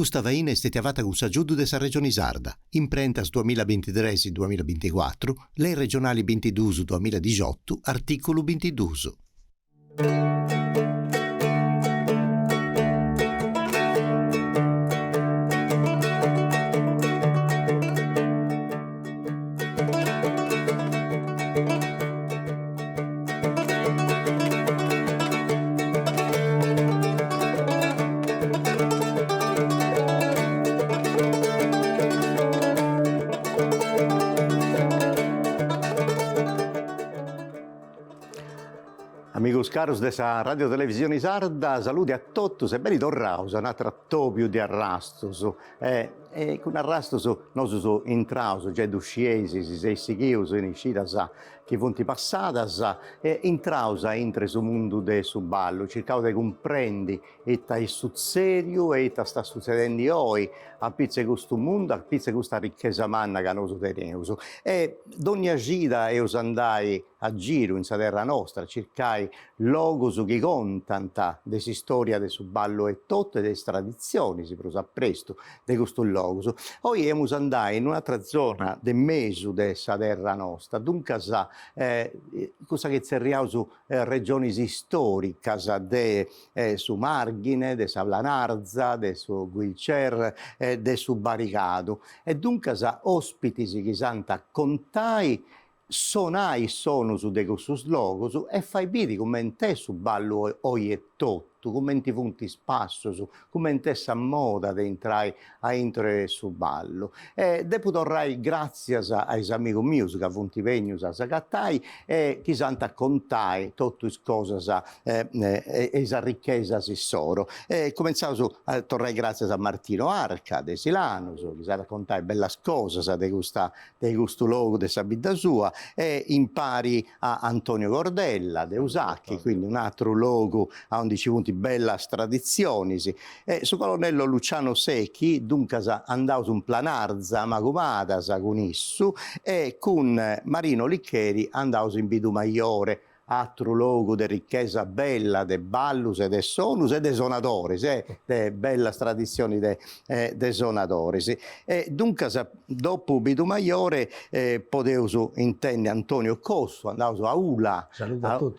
Questa vaina è stata avata con s'aggiudo della regione sarda, imprentas 2023-2024, le regionali 22-2018, articolo 22. Amigos caros dessa Radio Televisione Sarda, saluti a tutti e ben tornaus a un altro più di arrastos. Con arrastos noi siamo entraus, già d'usciesi, si sei sighius in iscidas che fonti passadas, entraus intre su mondo de su ballo, cercavo di comprendi e è sul serio e sta succedendo oggi, a pizza questo mondo, a pizza questa ricchezza manna che noi teniamo. E d'ogni gita io andai a giro in sa terra nostra, cercai logos che contano della storia del ballo e tutte le tradizioni, si prosa presto, di questo logos. Oggi siamo andati in un'altra zona del mesu della terra nostra, dunque cosa che cerchiamo su regioni storiche, su Marghine, de Savlanarza, de su Guilcer, de su Baricado, e dunque ospiti che santa contai sonai sono su de questi logos e fai vidi come te su ballo oi e tutto, come ti funti spasso, come te sa moda di entrare a entrare su ballo. E dopo torrai grazie ai amici miei che funti vegnius a sagattai e chi santa contai tutte le cose e sa ricchezza si soro. E cominciavo a tornare grazie a Martino Arca de Silano, che sa raccontare belle cose di questo luogo di sa vita sua, e impari a Antonio Gordella de Usacchi, quindi un altro luogo a onde ci punti bella tradizioni. E su colonnello Luciano Secchi dunque andavo su un planarza magumada con issu e con Marino Liccheri andavo in Bidu Maiore, altro luogo di ricchezza bella, de ballus e de sonus e de sonadores, de bella tradizioni de sonadores. E dunque, dopo Bidu Maiore, potevo intendere Antonio Cosso, andavo a Ula,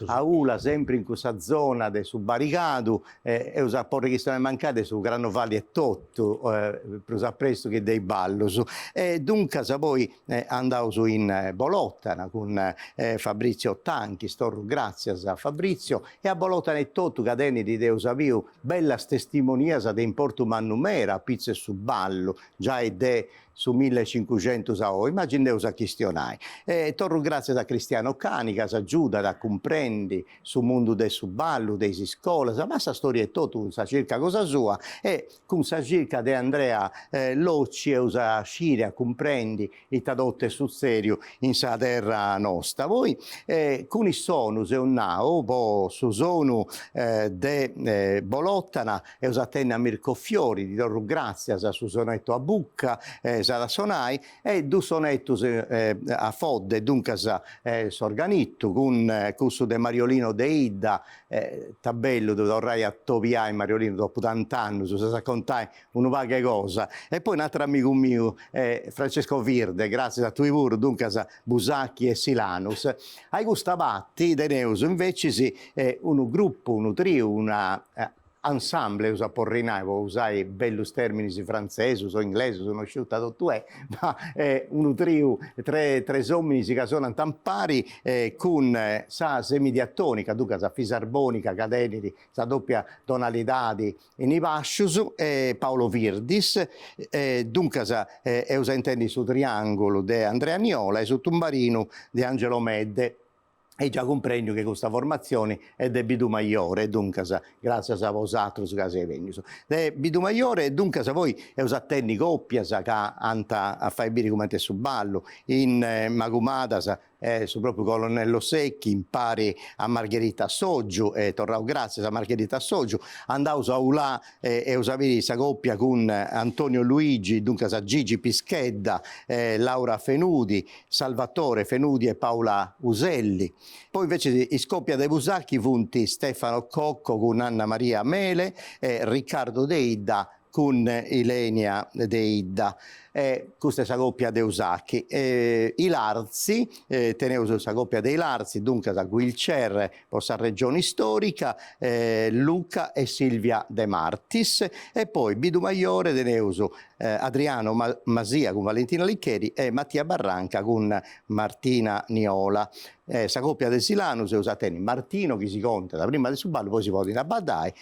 a Ula, sempre in questa zona de su Baricado, e usa porre che sono mancate su Grano Valli e tutto, per presto che dei ballus. E dunque, poi andavo in Bolottana con Fabrizio Tanchi, grazie a Fabrizio, e a Bologna e tutto cadeni di Deus aviu bellas testimonias de importu mannumera, pizze su ballo, già e de su 1500 a oggi, immagineus a questionare. Torno grazie a Cristiano Cani, che aiuta a comprendi su mondo del ballo, dei scuole, ma sa storia è tutto, sa circa cosa sua, e con sa circa de Andrea Locci, e usa scire a comprendi i tadotte sul serio in sa terra nostra. Voi con i sonus e un nao, po su sonu de Bolottana, e usa tenne a Mirko Fiori, di torno grazie a su sonetto a Bucca, da sonai, e due sonettos a Fodde, dunque s'organitto con questo de Mariolino de Idda, tabello dove vorrei a topiare Mariolino dopo tant'anni, se sa contare una vaga cosa. E poi un altro amico mio, Francesco Virde, grazie a tuoi pure, dunque Busacchi e Silanus. Ai gustavatti de Neus invece un gruppo, un trio, una ensemble, usa porrinai, usai bellus termini francesi, o inglesi, sono sciutta tutto ma un trio, tre uomini che sono tampari con sa semidiatonica, dunque sa fisarbonica, cadenidi, sa doppia tonalità in Ivascius, Paolo Virdis, dunque usa intendi su triangolo di Andrea Niola e su Tumbarino di Angelo Medde. E già comprendo che questa formazione è del Bidu Maiore, dunque grazie a vosaltros che siete venuti. Del Bidu Maiore, dunque voi usate coppia che anta a fare bere come te su ballo, in Magumadas, su proprio Colonnello Secchi, impari a Margherita Soggio, torrao grazie a Margherita Soggio, andavo a Ulà e usavi questa coppia con Antonio Luigi, dunque a Gigi Pischedda, Laura Fenudi, Salvatore Fenudi e Paola Uselli. Poi invece i scoppia dei Busacchi funti Stefano Cocco con Anna Maria Mele, Riccardo Deida con Ilenia de Idda. Questa è la coppia de Usacchi. I Larzi, tenevo la coppia dei Larzi, dunque da Guilcer, questa regione storica, Luca e Silvia De Martis, e poi Bidu Maiore, teneuso Adriano Masia con Valentina Liccheri e Mattia Barranca con Martina Niola. Sa coppia del Silanus è usata in Martino, che si conta da prima del Suballo, poi si vota in Abbadai,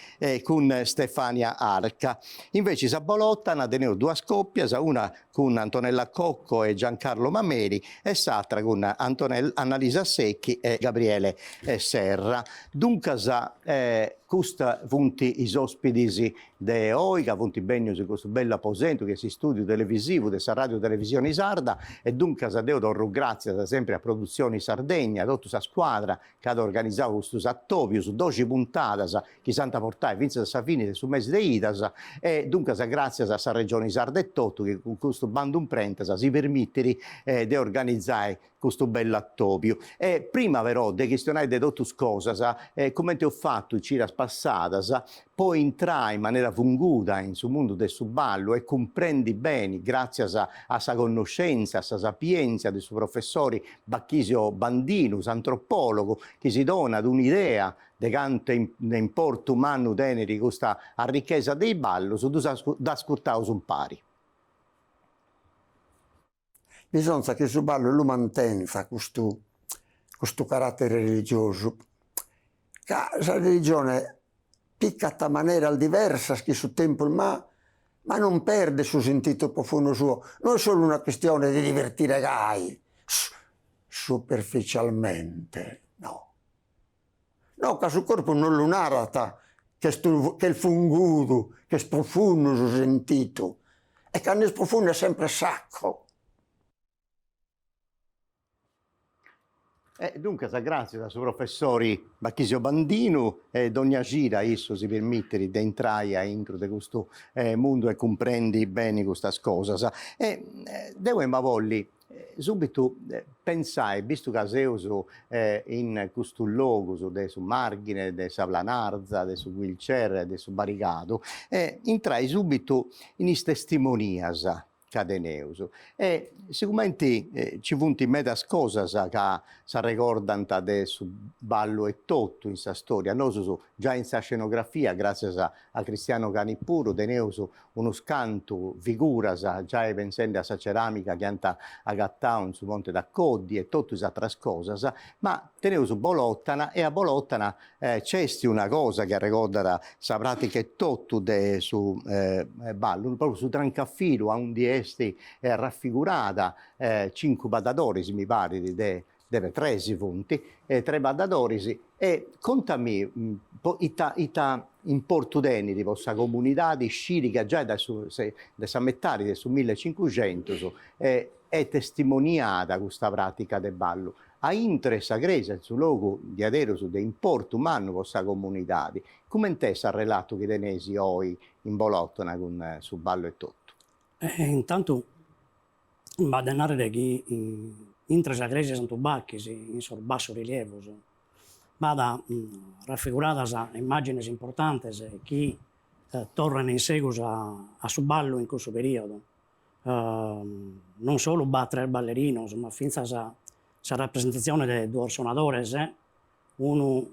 con Stefania Arca. Invece sa Bolottana teneu due scoppie, una con Antonella Cocco e Giancarlo Mameli e s'altra con Annalisa Secchi e Gabriele Serra. Dunque questa funti i ospiti de Oiga, funti bene su questo bello apposento che si studio televisivo della radio televisione sarda, e dunque deo do grazie sempre a Produzioni Sardegna, a tutta la squadra che ha organizzato questo attopio su 12 puntate che santa portare fino a fine su mese di Idas, e dunque grazie a questa regione sarda e tutto che con questo bando un prenta si permette di organizzare questo bello attopio. Prima però di questionare di tutte cose, come ti ho fatto in ciras passata, poi entrai in maniera funguta in sul mondo del ballo e comprendi bene, grazie a sa conoscenza, a sa sapienza del suo professore Bacchisio Bandinus, antropologo, che si dona ad un'idea di quanto importo umano tenere questa ricchezza dei ballo, su da ascoltare un pari. Bisogna che il ballo lo mantenga questo carattere religioso. La religione picca in maniera diversa che sul tempo, ma non perde il suo sentito profondo suo. Non è solo una questione di divertire gai, superficialmente, no. No, che il suo corpo non lo narrata, che il fungudo, che è profondo suo sentito, e che nel profondo è sempre sacro. Dunque, grazie al suo professore Bacchisio Bandino e ogni gira isso si permette di entrare in questo mondo e comprendi bene questa cosa. Devo volli subito pensare, visto che sei in questo luogo, su Margine, su Savlanarza, su Guilcer, su Baricado, entrai subito in testimonias cadeneuso. E sicuramente ci funti medas cosas che si ricordano del ballo e tutto in sa storia. Noi già in sa scenografia, grazie a Cristiano Canipuro, teneuso uno scanto, figuras, già pensando a sa ceramica che anta agattao su Monte d'Accoddi e tutte le altre cose, ma teneuso Bolottana, e a Bolottana c'è una cosa che ricorda sa pratica e tutto su ballo, proprio su Trancaffilo, a un di raffigurata 5 badadoris, mi pare, deve 3 punti, 3 badadoris, e contami in Portudeni di vostra comunità di scirica già da San Mettari del 1500 è testimoniata questa pratica del ballo. A interessa gresa il suo luogo di adero su de importo umano vostra comunità. Come te sa relato che tenesi oggi in Bolottona con su ballo e tutto? Intanto vado a narrare che in tre agresi Santo Bacchis, in sul basso rilievo, vada raffigurata immagini importanti che tornano in seguito a su ballo in questo periodo. Non solo battere il ballerino, ma fino a rappresentazione di due suonatori, uno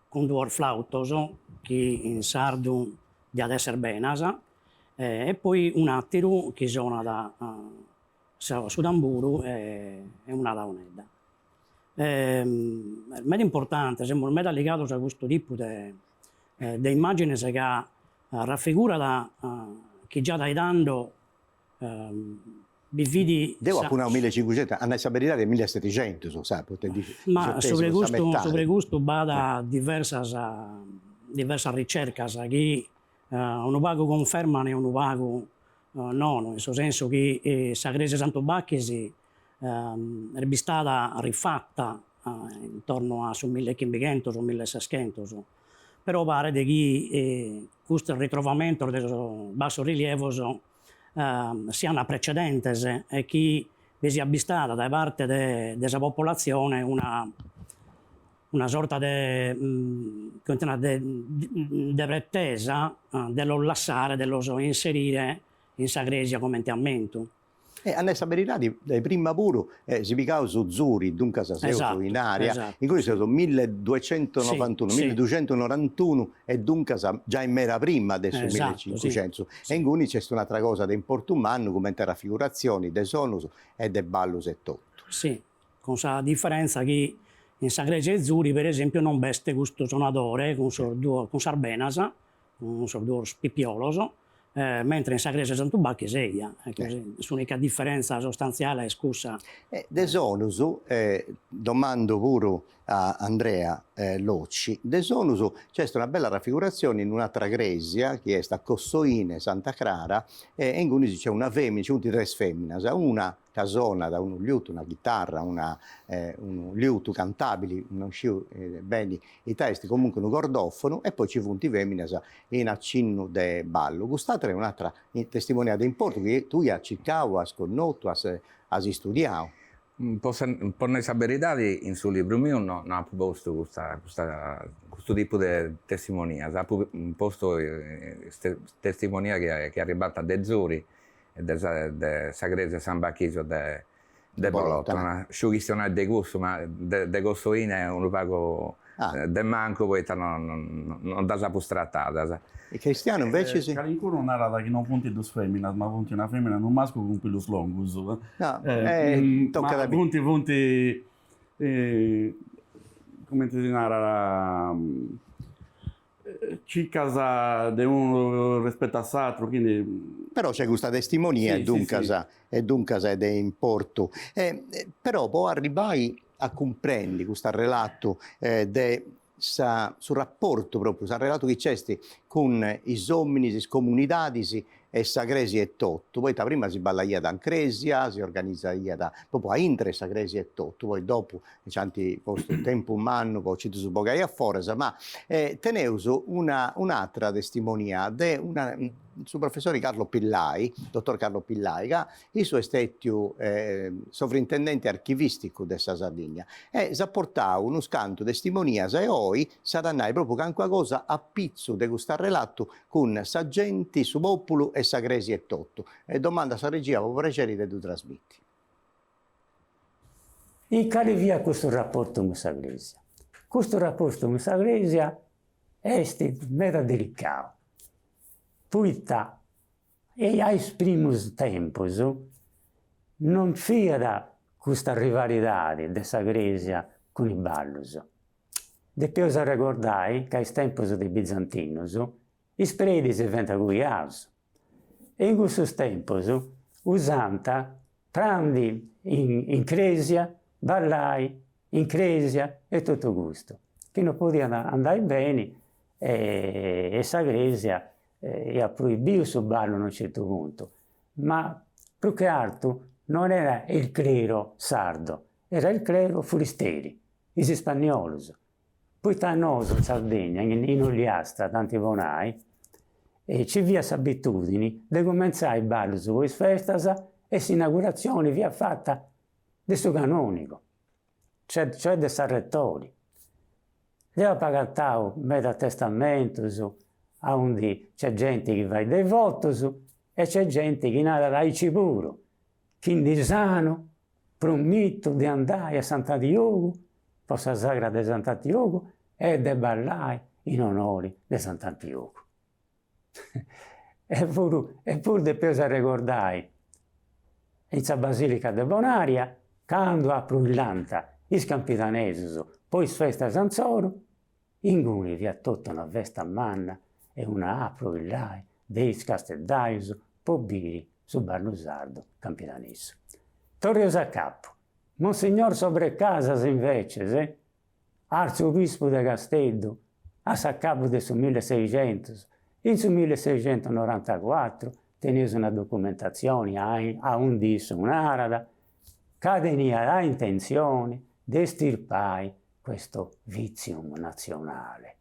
con due flautos, che in sardo di ad essere benasa, e poi un attimo che suona da Sudamburu e una da Onedda. Il medio importante, il medio legato a questo tipo di immagini che raffigura che già dai dando vidi devo appunto 1500, a una verità del 1700, ma sobre questo vada diverse ricerche che un vago confermano e un vago no, nel senso che Sagrese Santo Bacchis è stata rifatta intorno a sul 1500 o 1600, però pare che questo ritrovamento del basso rilievo sia una precedente e che sia avvistata da parte della popolazione una sorta di pretesa dello lasciare, dello inserire in Sagresia come ambiente. E a questa verità di prima pure si picava su Zuri, dunque Esatto, in area, esatto, in cui sì. sono 1291, Sì, 1291 e dunque già in mera prima adesso Esatto, 1500. sì. E in cui c'è un'altra cosa di importo umano come le raffigurazioni de sonus e de ballus e tutto. Sì, con la differenza che in Sagresia e Zuri, per esempio, non veste questo suonatore con Sarbenasa, con sorduo spippioloso, mentre in Sagresia Sant'Ubacchi seia. L'unica differenza sostanziale è scusa. De sonus, domando pure a Andrea Locci, de sonus c'è una bella raffigurazione in un'altra gresia, che è sta Cossoine, Santa Clara, e in cui c'è una femmina, c'è tre femmine, una casona da un liuto, una chitarra, un liuto cantabili, non sciu bene i testi, comunque un cordofono, e poi ci punti femmine in accinno de ballo. Questa è un'altra testimonianza importante, che tu hai cercato, hai sconosciuto, hai studiato. Per noi verità, in suo libro mio non ha proposto questo tipo di testimonia, ha posto testimonia che è arrivata da Zuri e da Sagresia San Bacchizio de Bolotto. Una sciugistionale di gusto, ma de Cossoine è un pago de manco, poi non da sa trattata. E Cristiano invece sì. Calincuro non narra che non punti due femmine, ma punti una femmina e un maschio con pilus longus. No, tocca da punti, come ti narra, circa di uno rispetto all'altro, quindi... Però c'è questa testimonia sì, e dunque è di importo. Però poi arrivai a comprendere questo relato sul rapporto proprio, sul relato che c'è con i uomini, le comunità e Sagresi e Totto. Poi prima si balla da Ancresia, si organizza proprio a Intre Sagresi e Totto, poi dopo c'è il tempo umano, poi ci su Bogai a Foresa, ma teneuso un'altra testimonia sul professore Carlo Pillai, dottor Carlo Pillai, che il suo è stato sovrintendente archivistico della Sardegna e si ha portato uno scanto testimonia e oggi saranno proprio qualche cosa a pizzo di questo relato con saggenti, subopolo e Sagresi e Totto. E domanda a regia, può piacere di trasmetti. E cade via questo rapporto con Sagresia. Questo rapporto con Sagresia è mera delicato. Poiché ai primi tempi non c'era questa rivalità di Sagresia con i Ballus. Dopo si ricordai che ai tempi dei Bizantini i spredi si diventano guiati. E in questo tempo usanta prendi in Cresia, ballai in Cresia e tutto questo. Che non poteva andare bene e Sagresia ha proibito il ballo a un certo punto, ma più che altro non era il clero sardo, era il clero forestieri, i spagnoli. Poi da noi in Sardegna, in Ogliastra, tanti bonai, ci via abitudini di cominciare i balli su queste feste e l'inaugurazione via fatta di questo canonico, cioè di Sarrettori. Io ho pagato metà testamento, onde c'è gente che va dai votos e c'è gente che nada dai ciburo, quindi sano, prometto di andare a Sant'Adiogo, possa sagra di Sant'Adiogo e di ballare in onore di Sant'Adiogo. Eppure dopo si ricordai in Basilica de Bonaria, quando apro il lanta, i campitanesi, poi festa Sanzoro, in cui vi ha tutta una vesta manna e una apro il lai, dei casteddaios, pobiri su Barlusardo, campitanesso. Torrios a capo, Monsignor Sobrecasas invece, arzobispo de Castello, a capo del 1600, in 1694 teneva una documentazione a un disso un'arada, che tenia la intenzione di estirpare questo vizium nazionale,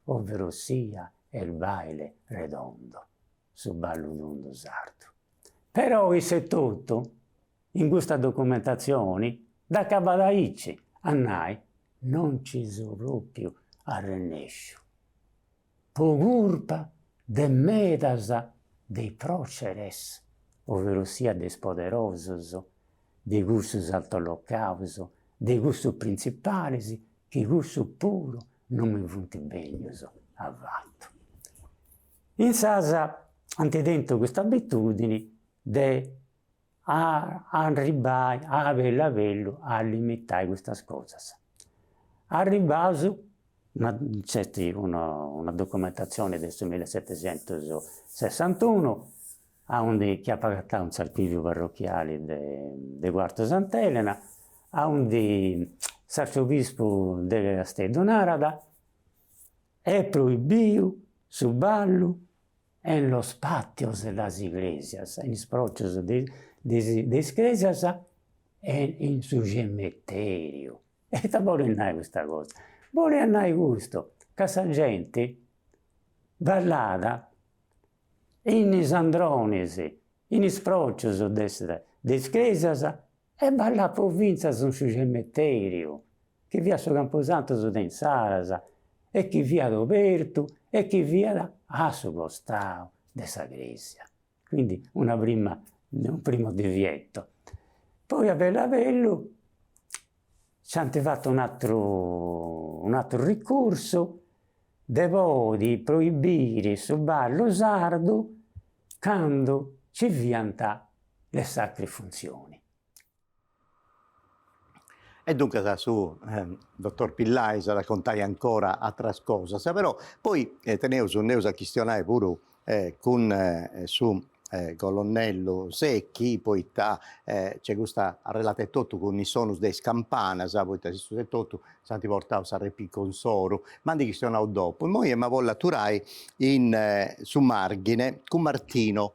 ovvero sia il baile redondo su Balludundo Sardo. Però se tutto, in questa documentazione, da Cabadaici a Nai, non ci sono proprio a Renescio. Po culpa de medas dei proceres, ovvero sia des poderosos, de gustus altolocaus, de gustus principales, che gustus puro non mi funti benius avvatto. In sasa, antedento questa abitudine, de arrivare a vello a limitare queste cose. Arrivato, c'è una documentazione del 1761, onde che ha pagato un archivio parrocchiale di Quarto Sant'Elena, onde l'arcivescovo di Castello Narada è proibito su ballo en los patios de las iglesias, en los prochos de iglesias e in su cementerio. E vuole andare questa cosa. Vuole andare questo, che la gente ballata in is andrones, in is prochos de iglesias e balla provincia su cementerio, che via su Camposanto su Densaras, e chi via Roberto, e chi via a su costado dessa iglesia. Quindi un primo divieto. Poi a Bellavello ci hanno fatto un altro ricorso, di proibire su ballo sardo quando ci vianta le sacre funzioni. E dunque su dottor Pillai raccontai ancora altre cose, però poi tenevo a questionare pure con su colonnello Secchi, poi c'è questa relata tutto con i sonus des campanas, poi si tutto santi portavo a repi con soro, ma di questionavo dopo. Poi mi volla turai su Margine con Martino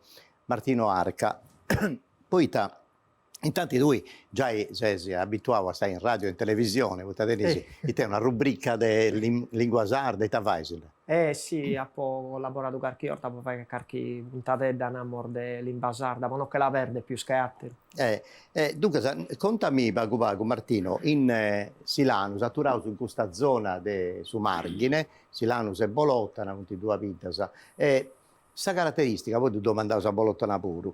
Arca, poi intanto lui già si abituava a stare in radio e in televisione, e te una rubrica di lingua sarda e tavaisile. Sì, ho collaborato qualche volta per fare qualche puntata da namor di lingua sarda, ma non che la verde più che altri. Dunque, contami, Bagu Martino, in Silanus, atturato in questa zona su Margine, Silanus e Bolotta, hanno avuto due vidas, questa caratteristica, poi ti domandavo a Bolottana pure,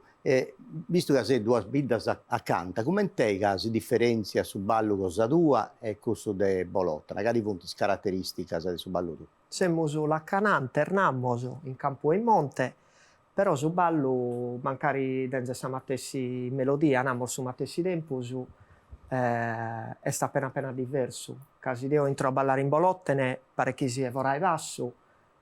visto che sei due vidas accanto, come te si differenzia su ballo cosa tua e cosa di Bolottana? Che punti caratteristiche su ballo tu? Siamo sulla canante, tornammo in campo e in monte, però su ballo magari dentro questa matessi melodia, andiamo su matessi tempo, è sta appena diverso. Casi io entro a ballare in Bolottene, parecchi si vorrai basso,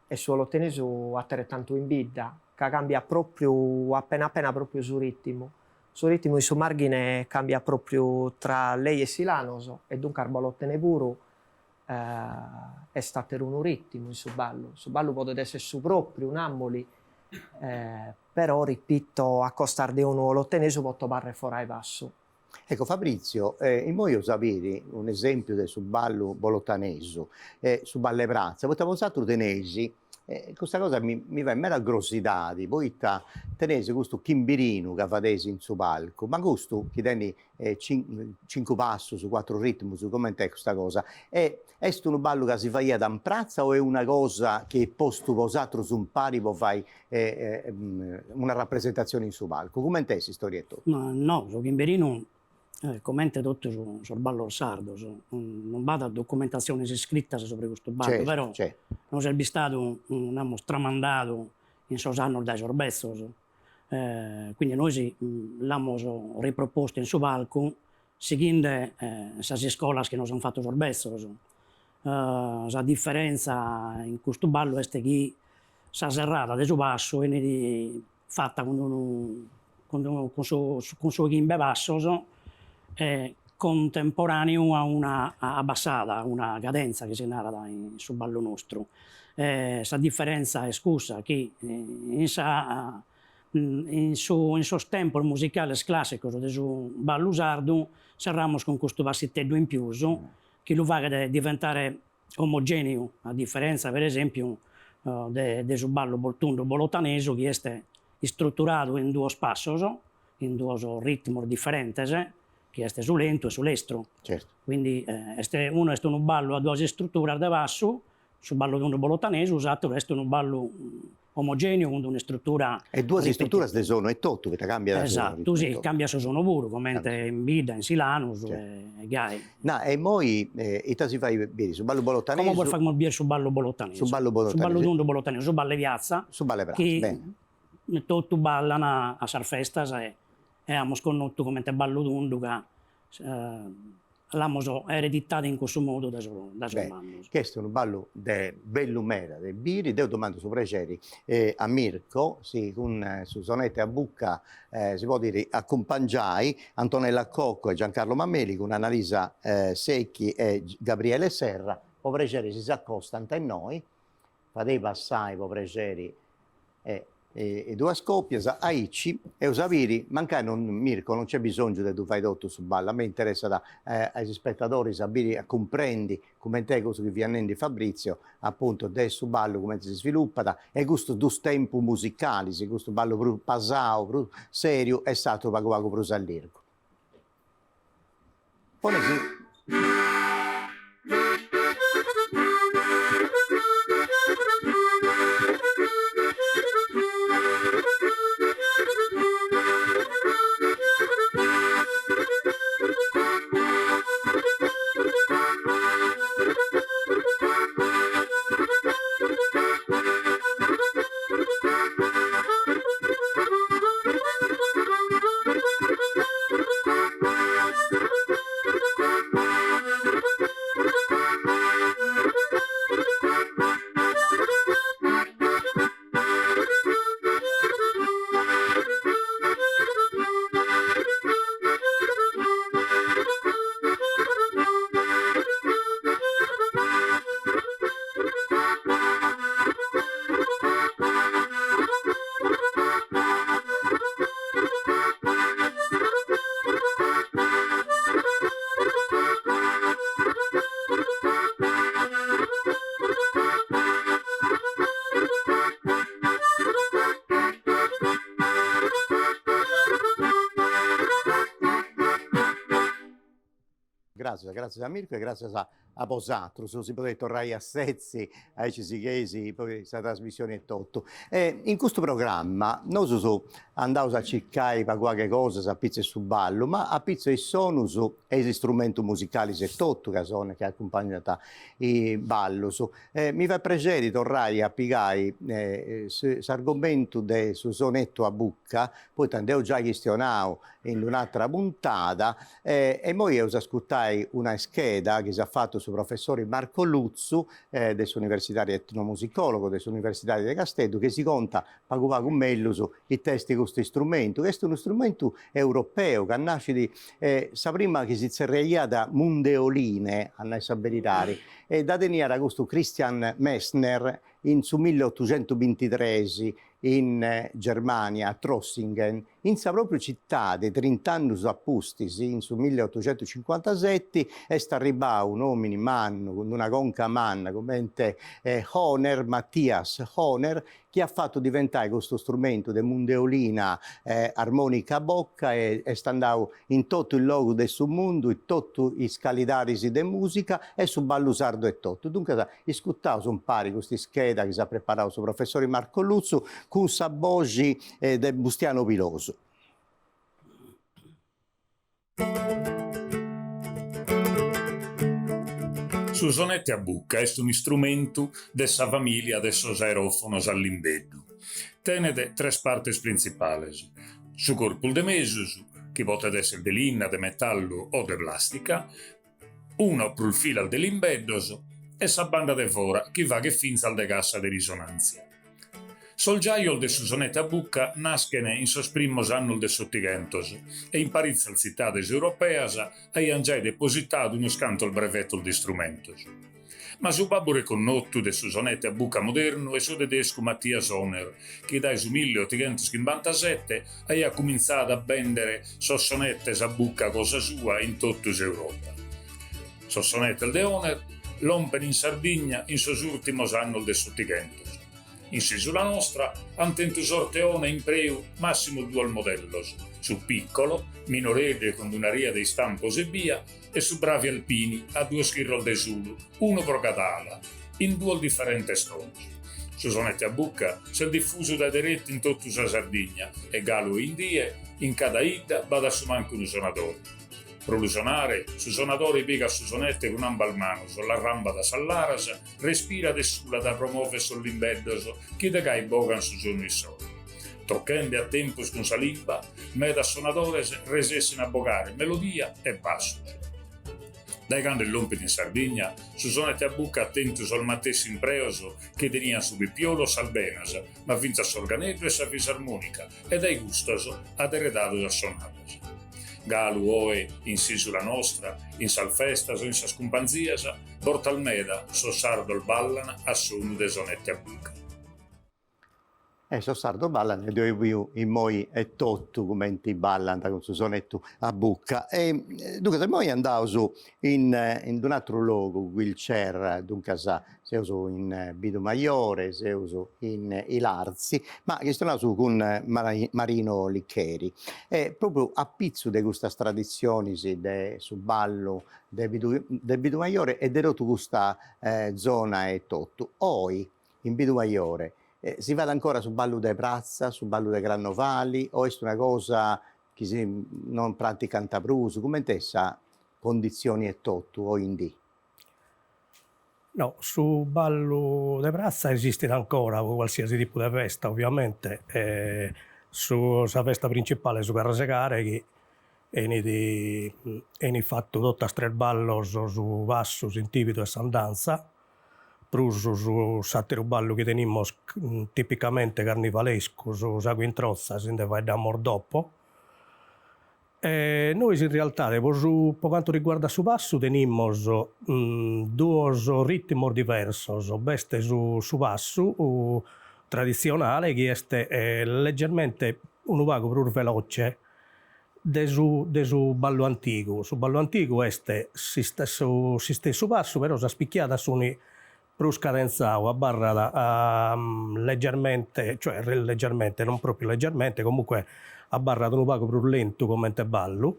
e solo teneso a tanto in bidda, che cambia proprio appena proprio sul ritmo. Sul ritmo di su Margine cambia proprio tra lei e Silanoso, e dunque Bolottene pure è stato un ritmo in su ballo può essere su proprio, un ammoli, però ripeto, a costare di uno lotteneso potto barre fuori basso. Ecco Fabrizio, in voi sapete un esempio del ballo bolottanese, su balle brazza, potevamo usare tenesi, questa cosa mi va in mera grossidà, voi tenesi questo chimbirino che fate in su palco, ma questo che tieni 5 passi su 4 ritmi, su come è questa cosa, è un ballo che si fa da un prazza o è una cosa che posto vosato su un pari fai una rappresentazione in su palco? Come è questa storietta? No, su chimbirino commente tutto sul ballo sardo, non vado a documentazioni scritte su questo ballo, però non è stato tramandato in sosanno dai sorbessos, quindi noi l'abbiamo riproposto in suo palco seguendo le scuole che non hanno fatto sorbessos. La differenza in questo ballo è che la serrata del suo basso è fatta con suo gimbe basso, contemporaneo a una abbassata, una cadenza che si narra sul ballo nostro. Questa differenza è scusa che in suo tempo musicale classico del ballo sardo serramos con questo bassitello in più che lo fa diventare omogeneo, a differenza per esempio del ballo bolottanese che è strutturato in due passos, in due ritmi differenti, che è su lento e su lestro. Certo. Quindi uno è un ballo a due strutture da basso, su ballo di un bolotanese, usato è un ballo omogeneo con una struttura. E due strutture sono e tutto, che cambia da esatto, sì, cambia su sono pure, come in Bida, in Silano, certo. e Gai. No, e poi si fa bene su ballo bolotanese. Come vuol fare bene su ballo bolotanese? Su ballo bolotanese. Su ballo d'undo bolotanese, su balle piazza. Su balle piazza, bene. Tutto ballano a Sarfestas e abbiamo sconosciuto come ballo d'undo che l'abbiamo ereditato in questo modo da solo. Questo è un ballo de bell'umera, de biri, io domando su pregeri a Mirko, sì, con su sonette a bucca, si può dire accompagnai Antonella Cocco e Giancarlo Mammeli con Annalisa Secchi e Gabriele Serra, o pregeri si accostano a noi, fate passare i pregeri e due scoppie a Icci e usaviri mancare Mirko non c'è bisogno di tu fai tutto su ballo, a me interessa ai spettatori sapere a comprendi come te cosa che viene di Fabrizio appunto del su ballo come si sviluppa e questo due tempo musicali se questo ballo più pasao più serio è stato pago più all'irco poi grazie a Mirko e grazie a Posatro, si potete tornare a Sezzi, ai Cisichesi, poi questa trasmissione è tutto. In questo programma noi andiamo a cercare per qualche cosa, a pizza e su ballo, ma a pizza e sono e gli strumenti musicali e tutto che accompagnano i ballo. Mi fa piacere di tornare a piegare l'argomento del sonetto a bucca, poi tanto già questionato in un'altra puntata e poi ho ascoltato una scheda che si è fatto sul professore Marco Luzzu del suo universitario etnomusicologo del suo universitario di Castello che si conta pago meglio su i testi di questo strumento. Questo è uno strumento europeo che nasce di prima che si zerreia da Mundeoline a noi sabberitari e da tenere da questo Christian Messner in su 1823 in Germania, a Trossingen, in sa propria città, dei 30 anni appustisi, in su 1857, è arrivato un uomo manno, con una conca manna, come Honer, Mattias Honer, che ha fatto diventare questo strumento di mundeolina armonica a bocca e sta andando in tutto il luogo del suo mondo, in tutti i scalidari di musica e su ballo sardo e tutto. Dunque, ascoltavo un pari questi scheda che si è preparato il professore Marco Luzzu con Sabogi del Bustiano Piloso. Su sonette a bucca è un strumento dessa famiglia de sos aerofonos all'imbeddu. Tenede tre parti principali. Su corpul de mesus, che pote essere de linna, de metallo o de plastica, uno prul fila dell'imbeddos e sa banda de fora, che va che finza al de cassa de risonanzia. Sol giaiol de su sonette a bucca naschene in sos primos annul de sottigentos e in parizza al cittades europeas aian già depositato uno scanto al brevetto di strumentos. Ma su babbo reconnotto de su sonette a bucca moderno e su tedesco Mattias Honer, che dai su 1857 aia cominciato a vendere sos sonettes a bucca cosa sua in tottus Europa. Sos sonette de Honer l'ompen in Sardegna in sos ultimos annul de sottigentos. In sulla nostra, antento sorteone in preu massimo 2 modellos, su piccolo, minorede con una ria di stampos e via, e su bravi alpini a 2 schirrol de sulu, uno pro cadala, in 2 differenti stoni. Su sonetti a bucca si è diffuso da diretti in tutta la Sardegna e Galo in die, in cada ida vada su manco un suonatore. Pro lo suonare, su suonatore piega su sonette con amba al mano, sulla ramba da Sallaras, respira de sulla da promuove sull'imbeddoso, chi da gai bogan su giorno il sole. Toccende a tempus con salimba, meda suonatores resessino a bogare melodia e basso. Dai grandi lompiti in Sardegna, su sonette a bucca attenti al mattessi impreoso che tenia su bipiolo salbenas, ma vinza sorganetto e sa fisarmonica, e dai gustoso ad eredato da sonatas. Galu oe, in sulla nostra, in salfestas o in sascumpanzias, portalmeda, so sardo il ballan a suono de sonette a bucca. So sardo ballan e dove più in moi e tottu come ti ballan con su sonetto a bucca. E dunque se moi andavo su in un altro luogo, wheelchair, dunque se uso in Bidu Maiore, se uso in Ilarzi, ma che sono su con Marino Liccheri. E proprio a pizzo di questa tradizione su ballo de Bidu Maiore e de tu questa zona e tottu. Oi in Bidu Maiore si va ancora su ballo de Prazza, su ballo de Grannovali, o è una cosa che si non pratica in Abruzzo? Come te sa condizioni e tottu o in di? No, su ballo de Prazza esiste ancora qualsiasi tipo di festa, ovviamente. Su sa festa principale su Carrasegare che è fatto tutta tre ballo su Vassus, in Tipido e Sandanza. Pruso su satero ballo che tenimmo tipicamente carnivalesco su Saguintrozza, se ne vediamo dopo. Noi in realtà, per quanto riguarda su Vassu, tenimmo due ritmi diversi. Beste su Vassu tradizionale, che è leggermente un vago più veloce de su ballo antico. Su ballo antico si sta su Vassu, però si spicchiata su più scadenzato, a barra leggermente, cioè leggermente, non proprio leggermente, comunque a barra di un poco più lento come te ballo.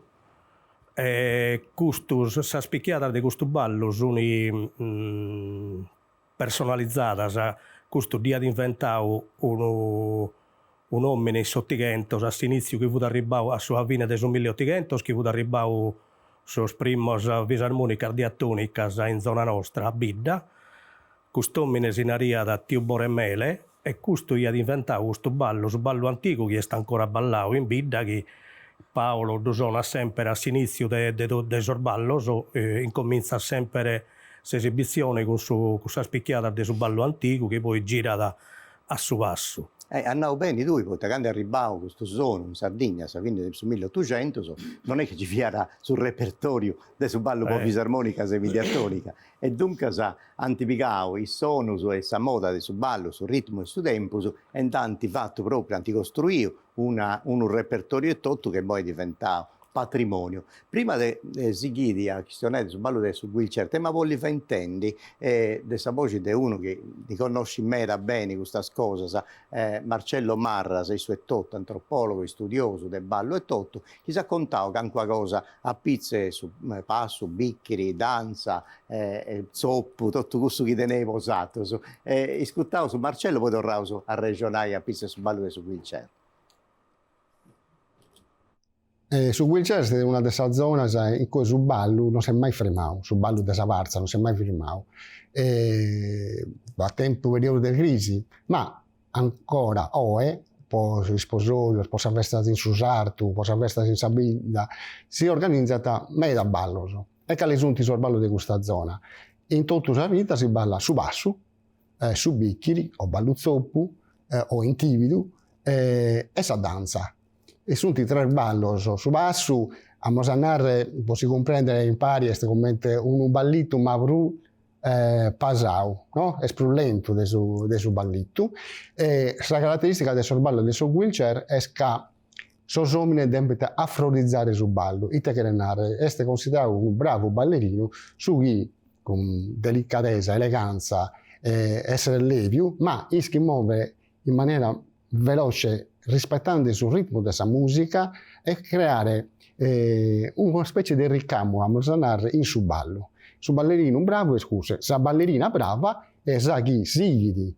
Sa spicchiata di questo ballo sono personalizzata, questo dia di inventare un uomo sottigento, a inizio che fu arrivato a sua fine del 1800, che fu arrivato su primos fisarmonica diatonica in zona nostra, a Bidda. Quest'uomo si naria da Tio Boremele e questo gli ha inventato questo ballo, su ballo antico che sta ancora ballato in Bidda, che Paolo Dusona sempre all'inizio del ballo, incomincia sempre questa esibizione con questa spicchiata del ballo antico che poi gira a su Vassu. Andavo bene lui, perché quando arrivavo questo zona in Sardegna, a fine del 1800, non è che ci fiera sul repertorio del ballo po' fisarmonica e diatonica, e dunque antipicavo il suono e la moda del ballo, sul ritmo e sul tempo, e intanto fatto proprio, anticostruivo un repertorio e tutto che poi diventava patrimonio. Prima di seguire a questione sul ballo del wheelchair, ma voglio fare intendi dessa voce di uno che ti conosci mera bene questa cosa, Marcello Marra, sei su e tutto, antropologo e studioso del ballo e tutto, chi si ha contato che anche cosa a pizze su passo, bicchieri, danza, zoppo, tutto questo che tenevo usato. Ascoltavo su Marcello, poi tornavo a regionare a pizze sul ballo del wheelchair. Su wheelchair è una delle zone in cui sul ballo non si è mai fermato, sul ballo della Varza non si è mai fermato. A tempo periodo di crisi, ma ancora oggi, poi sposorio, poi si festa in Susartu, poi si festa in Sabina, si è organizzata meda ballo. E che le giunti sul ballo di questa zona. In tutta la vita si balla su Vassu, su Bicchiri, o ballo zoppu, o in Tividu, e sa danza. E sono i tre balli su Vassu, a Mosannare si comprendere in pari come un ballito ma più pasau, no? È più lento del suo ballito. E la caratteristica del suo ballo e del suo wheelchair è che sono uomini devono afrodizzare il ballo. Ite che renare è considerato un bravo ballerino su cui con delicatezza, eleganza essere leviu, ma ischi muove in maniera veloce rispettando il ritmo della musica e creare una specie di ricamo a mostrare in su ballo. Su ballerino bravo, scusa, sa ballerina brava e sa chi sigli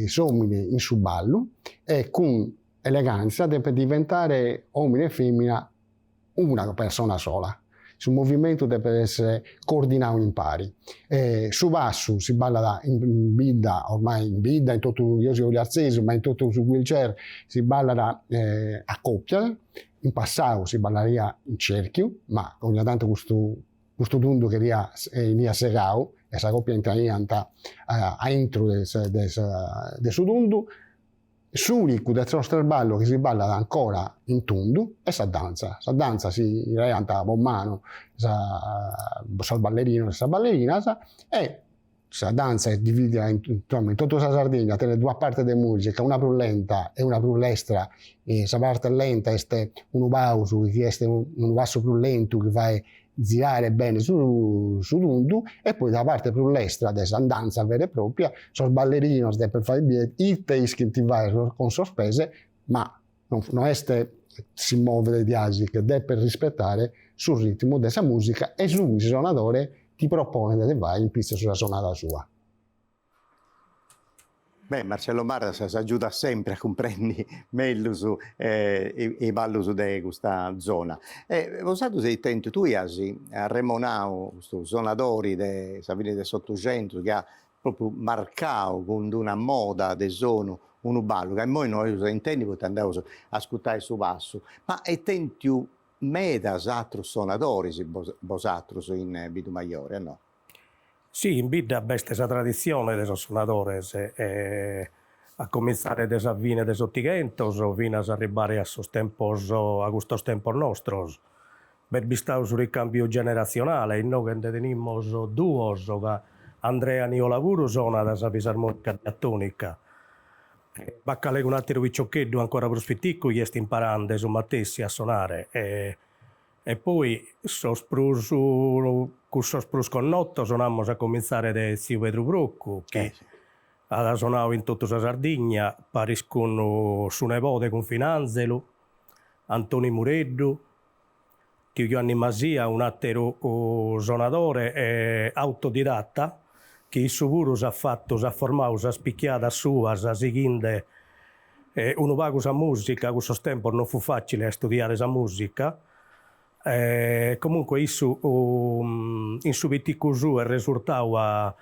somini in su ballo e con eleganza deve diventare uomo e femmina una persona sola. Il movimento deve essere coordinato in pari. Su basso si balla in bidda, ormai in bidda, in tutto io si voglio accesi, ma in tutto su wheelchair si balla a coppia. In passato si ballaria in cerchio, ma ogni tanto questo dundu che ria segau, e sa coppia entra a intro del suo dundu. L'unico del nostro ballo che si balla ancora in tundu è sa danza. Sa danza si reanta a mano, sa ballerino e sa ballerina, e sa danza è dividita in tutta la Sardegna, tra le due parti di musica, una più lenta e una più lestra. Sa parte lenta è un pauso, che è un passo più lento che va girare bene su dundu, e poi da parte più lestra della danza vera e propria sono ballerini per fare i teschi ti vai con sospese, ma non è si muove di agi che deve rispettare sul ritmo della musica e su il suonatore ti propone che vai in pista sulla suonata sua. Beh, Marcello Marra si aiuta sempre a comprendere meglio i balli di questa zona. Vosato sei tento, tu hai remonato questo suonatori della fine del Settecento che ha proprio marcato con una moda del suono un ballo, che noi non intendi perché andiamo a ascoltare il suo basso, ma è tento medas altri suonatori, vosatros in Bidu Maiore, no? Sì, in bidda beste sa tradizione de sos suonadores, a cominciare de sa fine de s'ottigentos, fino a arrivare a sos tempos, a custos tempos nostros. Per bistau su ricambio generazionale, in noi che tenimos duos, che Andrea Niolavuru suona da sa fisarmonica diatonica. Baccale un altro piccioccheddu ancora più spitticco, gli sta imparando su Mattessi a suonare. E poi con sos prus connotto suonammo a cominciare da zio Pedro Brocco, che ha suonato in tutta la Sardegna, paris con suo nipote con Finanzelo, Antonio Mureddu, Tio Giovanni Masia, un altro suonatore autodidatta, che il suo pure si ha formato, si ha spicchiata sua, seguendo un vago sa musica, a questo tempo non fu facile studiare sa musica. Comunque isso in su piccolo su è risultato a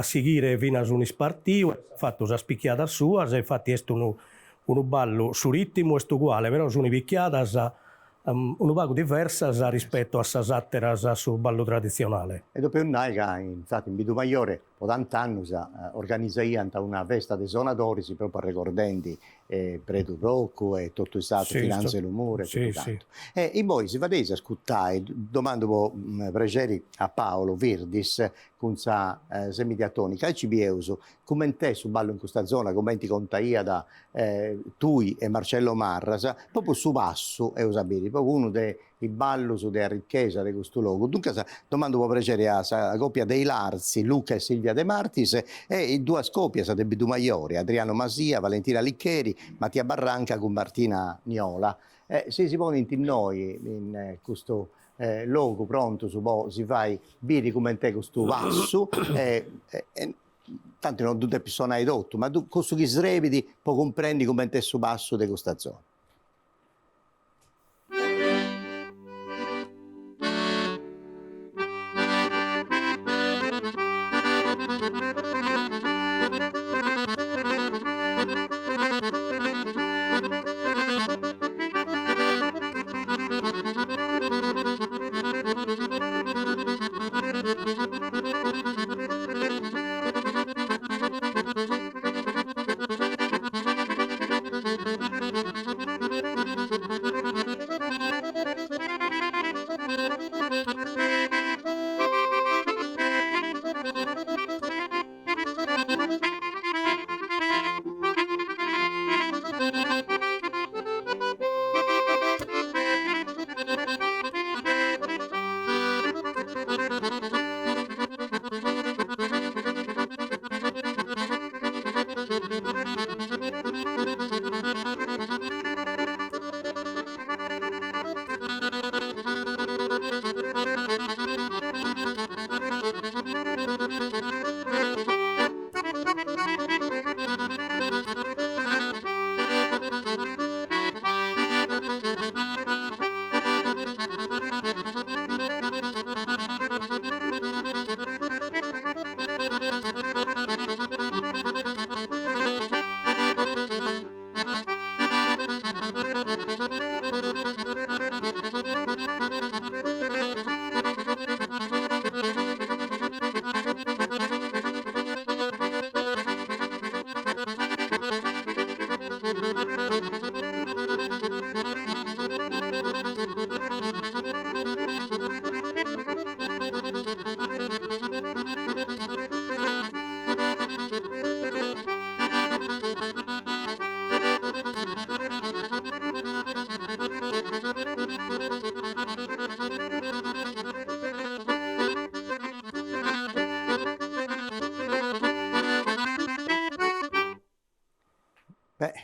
seguire fino a un spartio, ha fatto una spicchiata sua, infatti è un ballo su ritmo è uguale, però sono picchiate un poco diversa rispetto a sasattera sul ballo tradizionale. E dopo un anno, infatti in Bidu Maiore, po' tant'anni, organizzaiano una festa dei suonatori, proprio ricordando Predu Rocco e tutto il stato, Finanze e l'Umore, sì, tutto tanto. E poi si vadese a ascoltare, domando pregeri a Paolo Virdis, con sa semidiatonica, e ci bieuso, come te su ballo in questa zona, come ti contaia da Tui e Marcello Marras, proprio su basso e usabili, proprio uno dei balli della ricchezza di questo luogo. Dunque, domando può piacere a coppia dei Larzi, Luca e Silvia De Martis, e i due coppie di Bidu Maiore, Adriano Masia, Valentina Liccheri, Mattia Barranca con Martina Niola. Se si pone in noi in questo luogo pronto, si vai biri come te questo vasso, tanto non tutte persone hai detto, ma tu questo che srevidi può comprendi come te su basso di questa zona.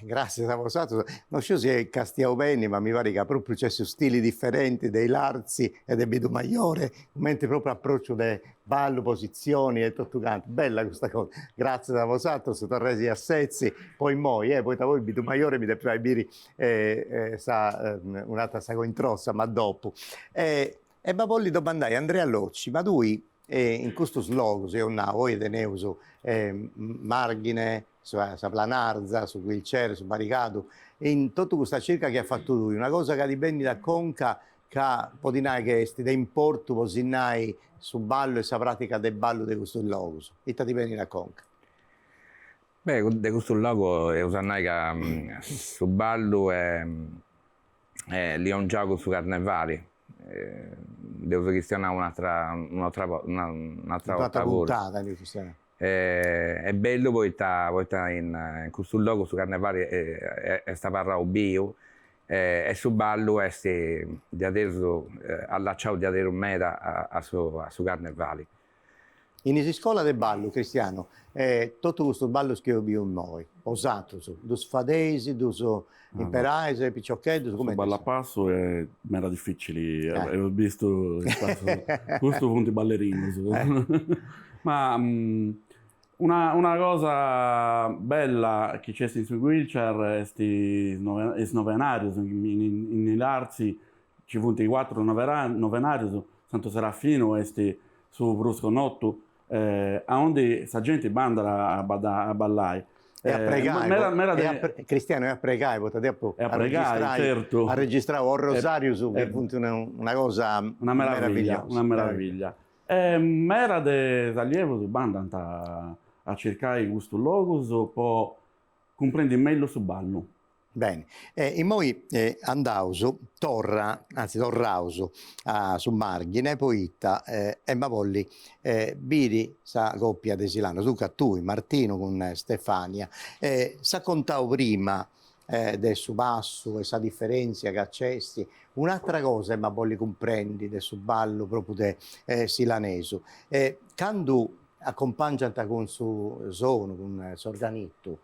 Grazie, stavo stato. Non so se castiamo bene, ma mi pare che proprio c'è su stili differenti dei Larzi e del Bidu Maiore, mentre proprio approccio del ballo, posizioni e tutto quanto. Bella questa cosa. Grazie, stavo stato, sono resi a Sezzi, poi poi da voi il Bidu Maiore mi deve bere un'altra sago in trossa, ma dopo. E ma voglio domandare, Andrea Locci, ma lui in questo slogo, se non ha, voi Deneuso, Margine, su Planarza, su Wheelchair, su Barricado, in tutta questa cerca che ha fatto lui, una cosa che dipende da Conca, che può dire che è da importo, così su ballo e sa pratica del ballo di questo logo, e ti dipende da Conca. Beh, di questo logo è usare che su ballo è lì è un gioco su carnevali. Devo cristianare un'altra puntata. È bello poi in questo luogo su carnevale è sta parlando bio e su ballo è di adesso allacciato di avere un meta a su carnevale. In scuola del ballo, Cristiano, tutto questo ballo che abbiamo noi, usato, dos fadesi, dos imperaise, picciocchetti, come ballo a passo è mera difficile, ho visto questo punto i ballerini. Ma una cosa bella che c'è in Wheelchair è i novenari, in Larzi ci sono i 4 novenari, Santo Serafino e su Brusco Notto, onde la gente banda a ballare. E a pregare, Cristiano, è a pregare, certo. A registrare un rosario su che appunto una cosa una meraviglia. Mera de allievo di banda a cercare questo logo può comprendere meglio su ballo. Bene, e poi andauso, torrauso su Margine, poi e ma volli biri sa coppia de Silano, tu Cattui, Martino con Stefania, sa contavo prima del su basso e sa differenza che accesti, un'altra cosa ma volli comprendi del su ballo proprio de silaneso, quando accompagnata con su sono, con s'organetto,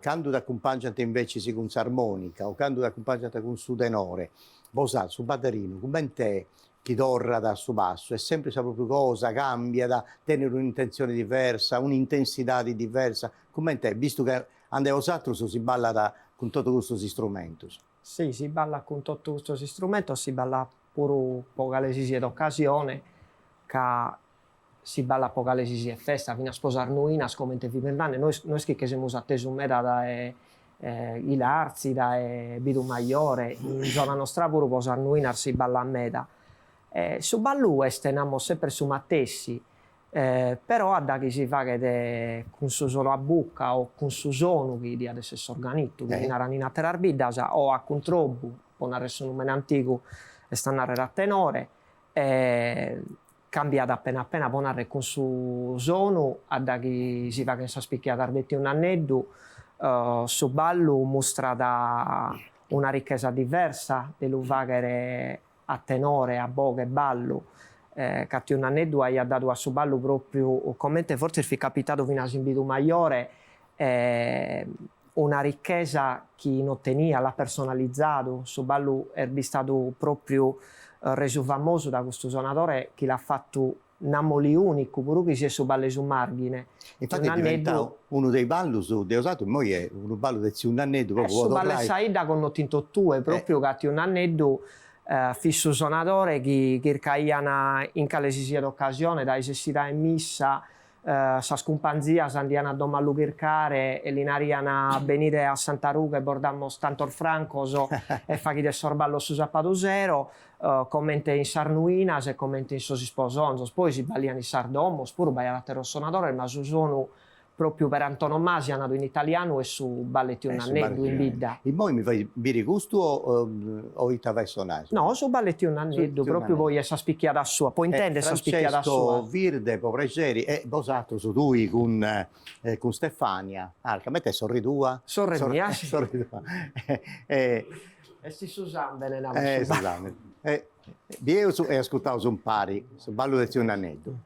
quando accompagnata invece si con s'armonica o quando accompagnata con su tenore, bosa su batterino, come te chi torra da su basso, è sempre la propria cosa, cambia da tenere un'intenzione diversa, un'intensità diversa, come te, visto che ande osatro si balla con tutti questi strumenti. Sì, si balla con tutti questi strumenti, si balla pure poca lesisie d'occasione, che si balla poca lesisie festa, fino a sposare noi, come te vi vendane, noi che siamo attesi un meda da i Larzi, da Bidu Maiore, in zona nostra pure posare noi, si balla a meda. Su ballu stenamo sempre su mattessi, però a da che si fa che con su solo a bucca o con su sono che di adesso è organito, che narrano in terarbidasa o a controbu, con adesso un nome antico e stanno a tenore, cambiata appena ponare con su sono a da che si fa che sa spicchiata ardetti un anneddu, su ballu mostra da una ricchezza diversa dell'uvagere a tenore, a boga e ballo, che un anneddu ha dato a su ballo proprio, come forse è capitato fino a Bidu Maiore, una ricchezza che non tenia, l'ha personalizzato, su ballo è stato proprio reso famoso da questo suonatore che l'ha fatto namoli unico, pure che si è su ballo su Margine. Infatti è diventato uno dei balli su Deosato, e poi è un ballo del un anneddu. Su ballo Saida con Nottinto Tue, proprio che un anneddu fisso suonatore che caivano in calesisia d'occasione, da esercitare in missa, sa scumpanzia andiano a doma a lugircare e linariana a venire a Santa Ruga e bordammo tanto il francoso e fa chi del sorballo su Zappadusero, commente in Sarnuinas e commente in Sosi Sposonzos, poi si balliano in Sardomos, pure vai alla Terrosonadore, ma su sono proprio per antonomasia nato in italiano e su balletti un anneddu in bidda. E poi mi fai bere gusto o ita vai sonare? No, su balletti un anneddu, proprio voi essa spicchiata sua, poi intende essa spicchiata sua. Francesco Virde, Povregeri e vosato su lui con Stefania. Ah, che mette sorridua? Sorridua, sì. Sorridua. E si Susan bene na Susanne. Io e ascoltavo su un pari, su ballo di un anneddu.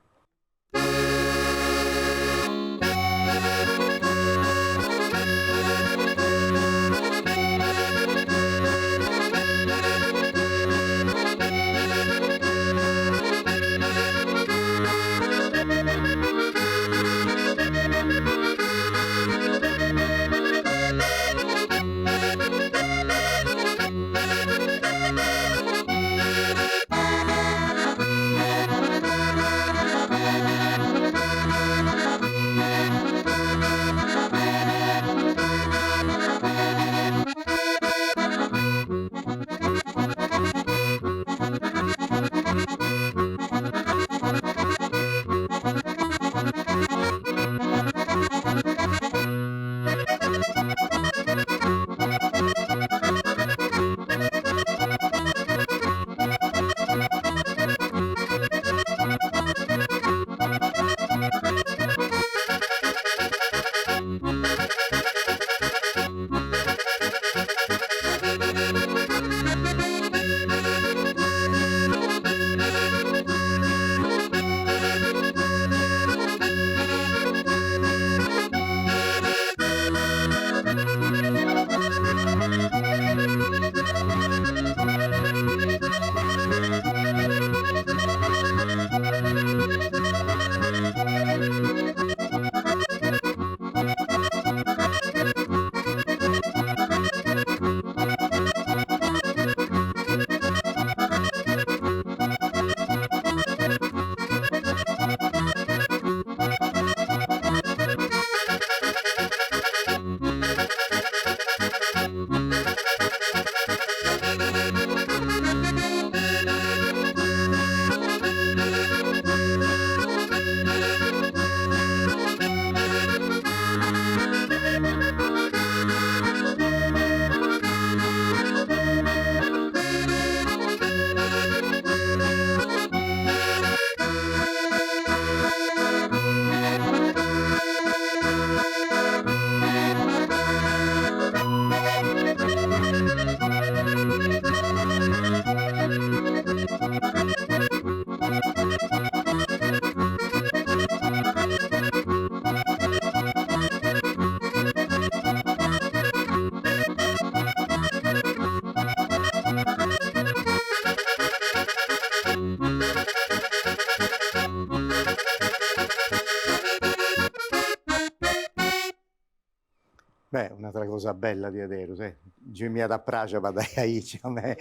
Beh, un'altra cosa bella di vedere, sai? Gemia da Praga va da Aici a me.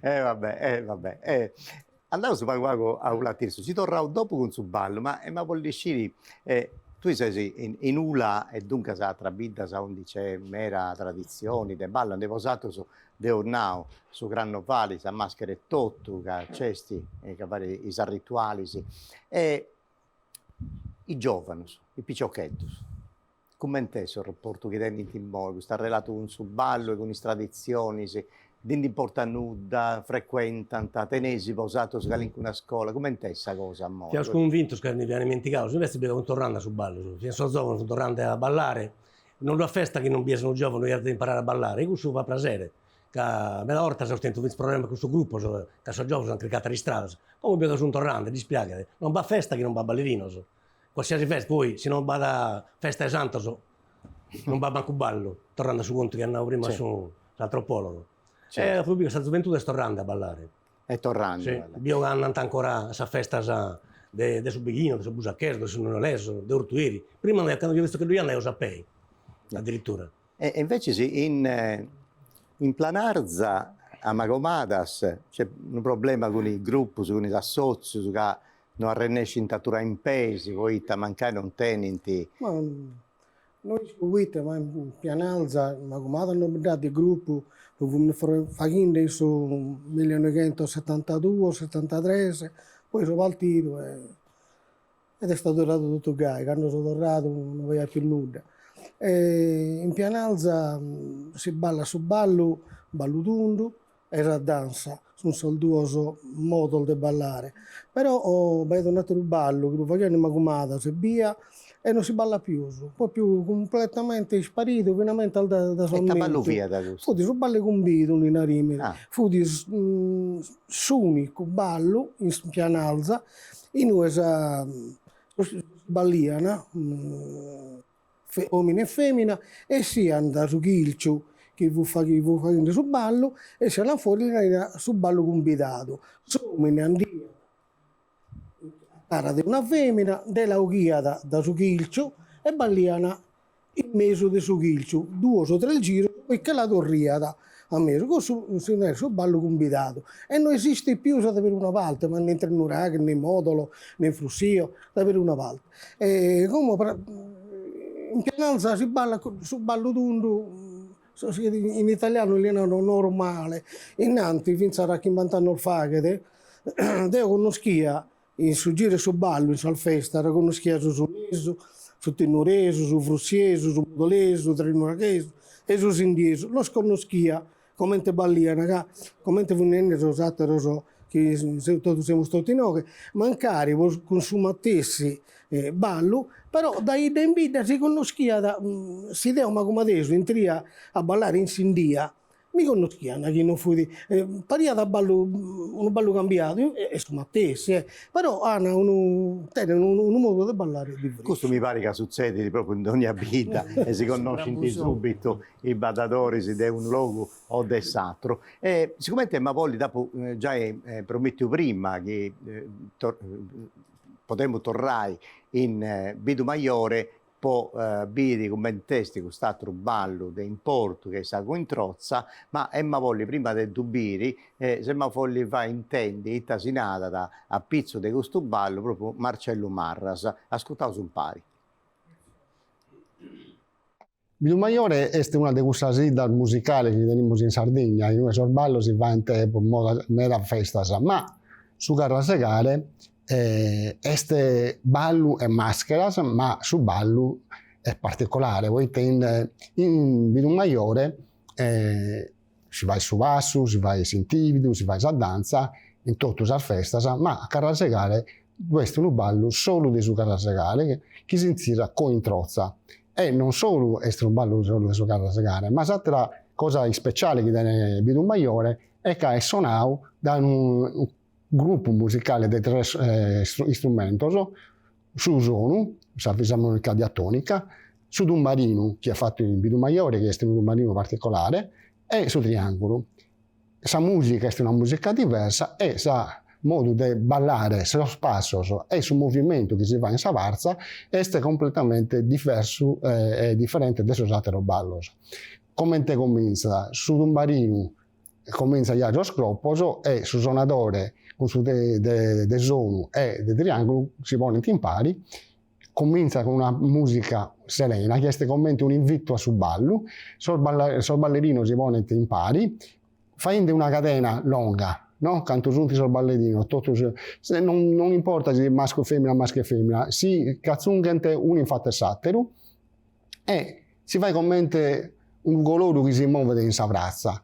Vabbè. Andavo su Paguago a un lattirso, ci tornavo dopo con su ballo, ma Pollicini, tu sei in Ula e dunque sa trabidda sa un dice mera tradizioni de ballo, andevo usato su de ornao, su Grannovali, sa maschere tottu, ca cesti, che vari i rituali, sì. E i giovani, i picciocchetti. Come è il rapporto che hai in Timor, questo relato con su ballo e con le tradizioni, di porta nuda, frequentano, tenesi, posato, in una scuola, come è questa cosa? Ti sono convinto che mi viene dimenticato, se invece abbiamo tornato sul ballo, se sono giovane, sono tornando a ballare, non una festa che non sono giovani, non devo imparare a ballare, e questo fa piacere, che me la volta se ho sentito un problema con questo gruppo, che sono giovani, sono cricati di strada, come sono tornando, dispiace, non va festa che non va ballerino. Qualsiasi festa, poi se non va da festa di Santo, non va manco ballo, tornando su conto che andavo prima sull'antropologo. E proprio questa gioventù sto tornando a ballare. È tornando. Sì, io hanno ancora questa festa de Subighino, de Busacchero, de Sunnoleso, de Ortuiri. Prima quando ho visto che lui andava a Sapei, addirittura. E invece in Planarza, a Magomadas, c'è un problema con i gruppi, con i associ, non arrennesci in tatura in pesi, voi mancare non tenenti. Ma noi scuite, ma in Pianalza, ma come hanno dato il gruppo, dove facendo su 1972, 73, poi sono partito ed è stato dato tutto gai, quando sono tornato non vedo più nulla. In Pianalza si balla su ballo tondo e la danza, sono solduoso modo di ballare. Però vedo un altro ballo che lo facciamo in Macumata, se via, e non si balla più, poi più completamente sparito, veramente da solmente. E ballo via da questo? Fu di balle con bidoli in Arimini, fu di unico ballo in Pianalza, in uesa balliana, uomini e femmina, e si anda su Chilciu, che vu facendo su ballo, e si andava fuori su ballo convidato. Uomini andiamo cara di una femmina, della ughia da su Chilciu, e balliana in mezzo di su Chilciu, 2 o 3 giri, poi che la torriata a mezzo, così su ballo convidato. E non esiste più da per una volta, ma né in Nuraghe, né in Modolo, né in Flussio, da per una volta. E come in Pianalza si balla su ballo tondo, in italiano è normale, innanzi fino a 50 anni fa, io conoscia in su giro su ballo, in salfesta, conoscia su Neso, su Tenureso, su Frussieso, su Modoleso, su Trinuracheso e su Sindieso. Lo conoscia come te balliano, come te venendo so che tutti siamo stati noi, mancare consumatessi ballo, però dai tempi si conoscia, si deve come adesso, entria a ballare in Sindia, mi conosciano chi non fu di paria da ballo, un ballo cambiato e sumatessi, però hanno un modo di ballare diverso. Questo mi pare che succede proprio in ogni vita e si conoscono subito i badatori di un luogo o dell'altro. Siccome ma poi dopo già prometto prima che potremmo tornare in Bidu Maiore, poi vidi come testi quest'altro ballo di importo che sa in trozza, ma Emma Volli prima del dubiri, se ma Volli va intendi itasinata a pizzo di questo ballo proprio Marcello Marras. Ascoltavo sul pari. Bidu Maiore è una de queste idas musicali che teniamo in Sardegna, in questo ballo si va in tempo, mera festa, ma su Carrasegare este ballo e mascheras, ma su ballo è particolare. Voi in Bidu Maiore si va su basso, si va in tivido, si va a danza, in tutte le feste, ma a Carrasegare questo è un ballo solo di su Carrasegare che si insira in trozza. E non solo è un ballo solo di su Carrasegare, ma l'altra cosa speciale che tiene Bidu Maiore è che è suonato da un gruppo musicale di 3 strumenti, su Zonu, la fisarmonica diatonica, su un marino che ha fatto il Bidu Maiore, che è un marino particolare, e su Triangolo. Questa musica è una musica diversa e sa modo di ballare sullo spazio e sul movimento che si va in Savarza è completamente diverso e differente da altri balli. Come te comincia su un marino, comincia già lo scropposo e su suonatore con su de zonu e de triangolo si pone in pari, comincia con una musica serena che è come un invito a su ballo, sul ballerino si pone in pari, facendo una catena lunga, no? Canto giunti sul ballerino, non importa se è maschio o femmina, si cazzungente un infatti satero e si fa come un colore che si muove in savrazza.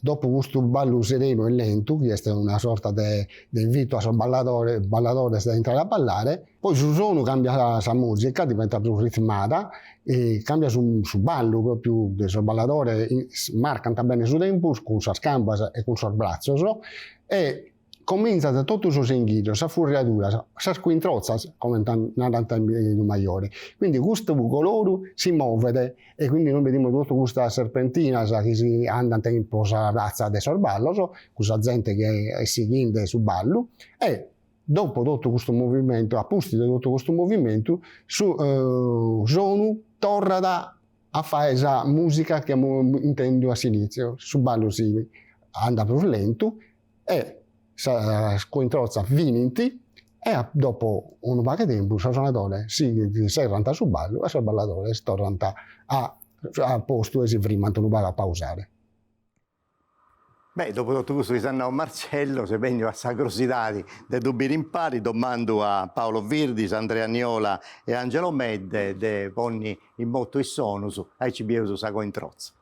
Dopo questo ballo sereno e lento, che è una sorta di invito al ballatore da entrare a ballare, poi su suono cambia la musica, diventa più ritmata, e cambia su ballo proprio del ballatore, marca bene su tempo, con sua scamba e con suo braccio, e comincia da tutto il suo singhiglio, sa furiatura, sa squintrozza, come nell'antenne Maiore. Quindi questo colore si muove e quindi noi vediamo tutta questa serpentina che si anda in tempo a razza del sorballo, questa gente che è seguente sul ballo, e dopo tutto questo movimento, a posto di tutto questo movimento, Zonu torna a fare la musica che intendo all'inizio. Sul ballo si anda più lento e scointrozza vinti E dopo un po' di tempo il suonatore si ranta sul ballo e il ballatore si torna a posto e si firmano un po' a pausare. Beh, dopo tutto questo di Sanna Marcello, se vengo a Sacrosidadi de Dubbi Rimpari, domando a Paolo Virdis, Andrea Niola e Angelo Medde, de ponni in motto e sonus, ai cibieus sago in trozza.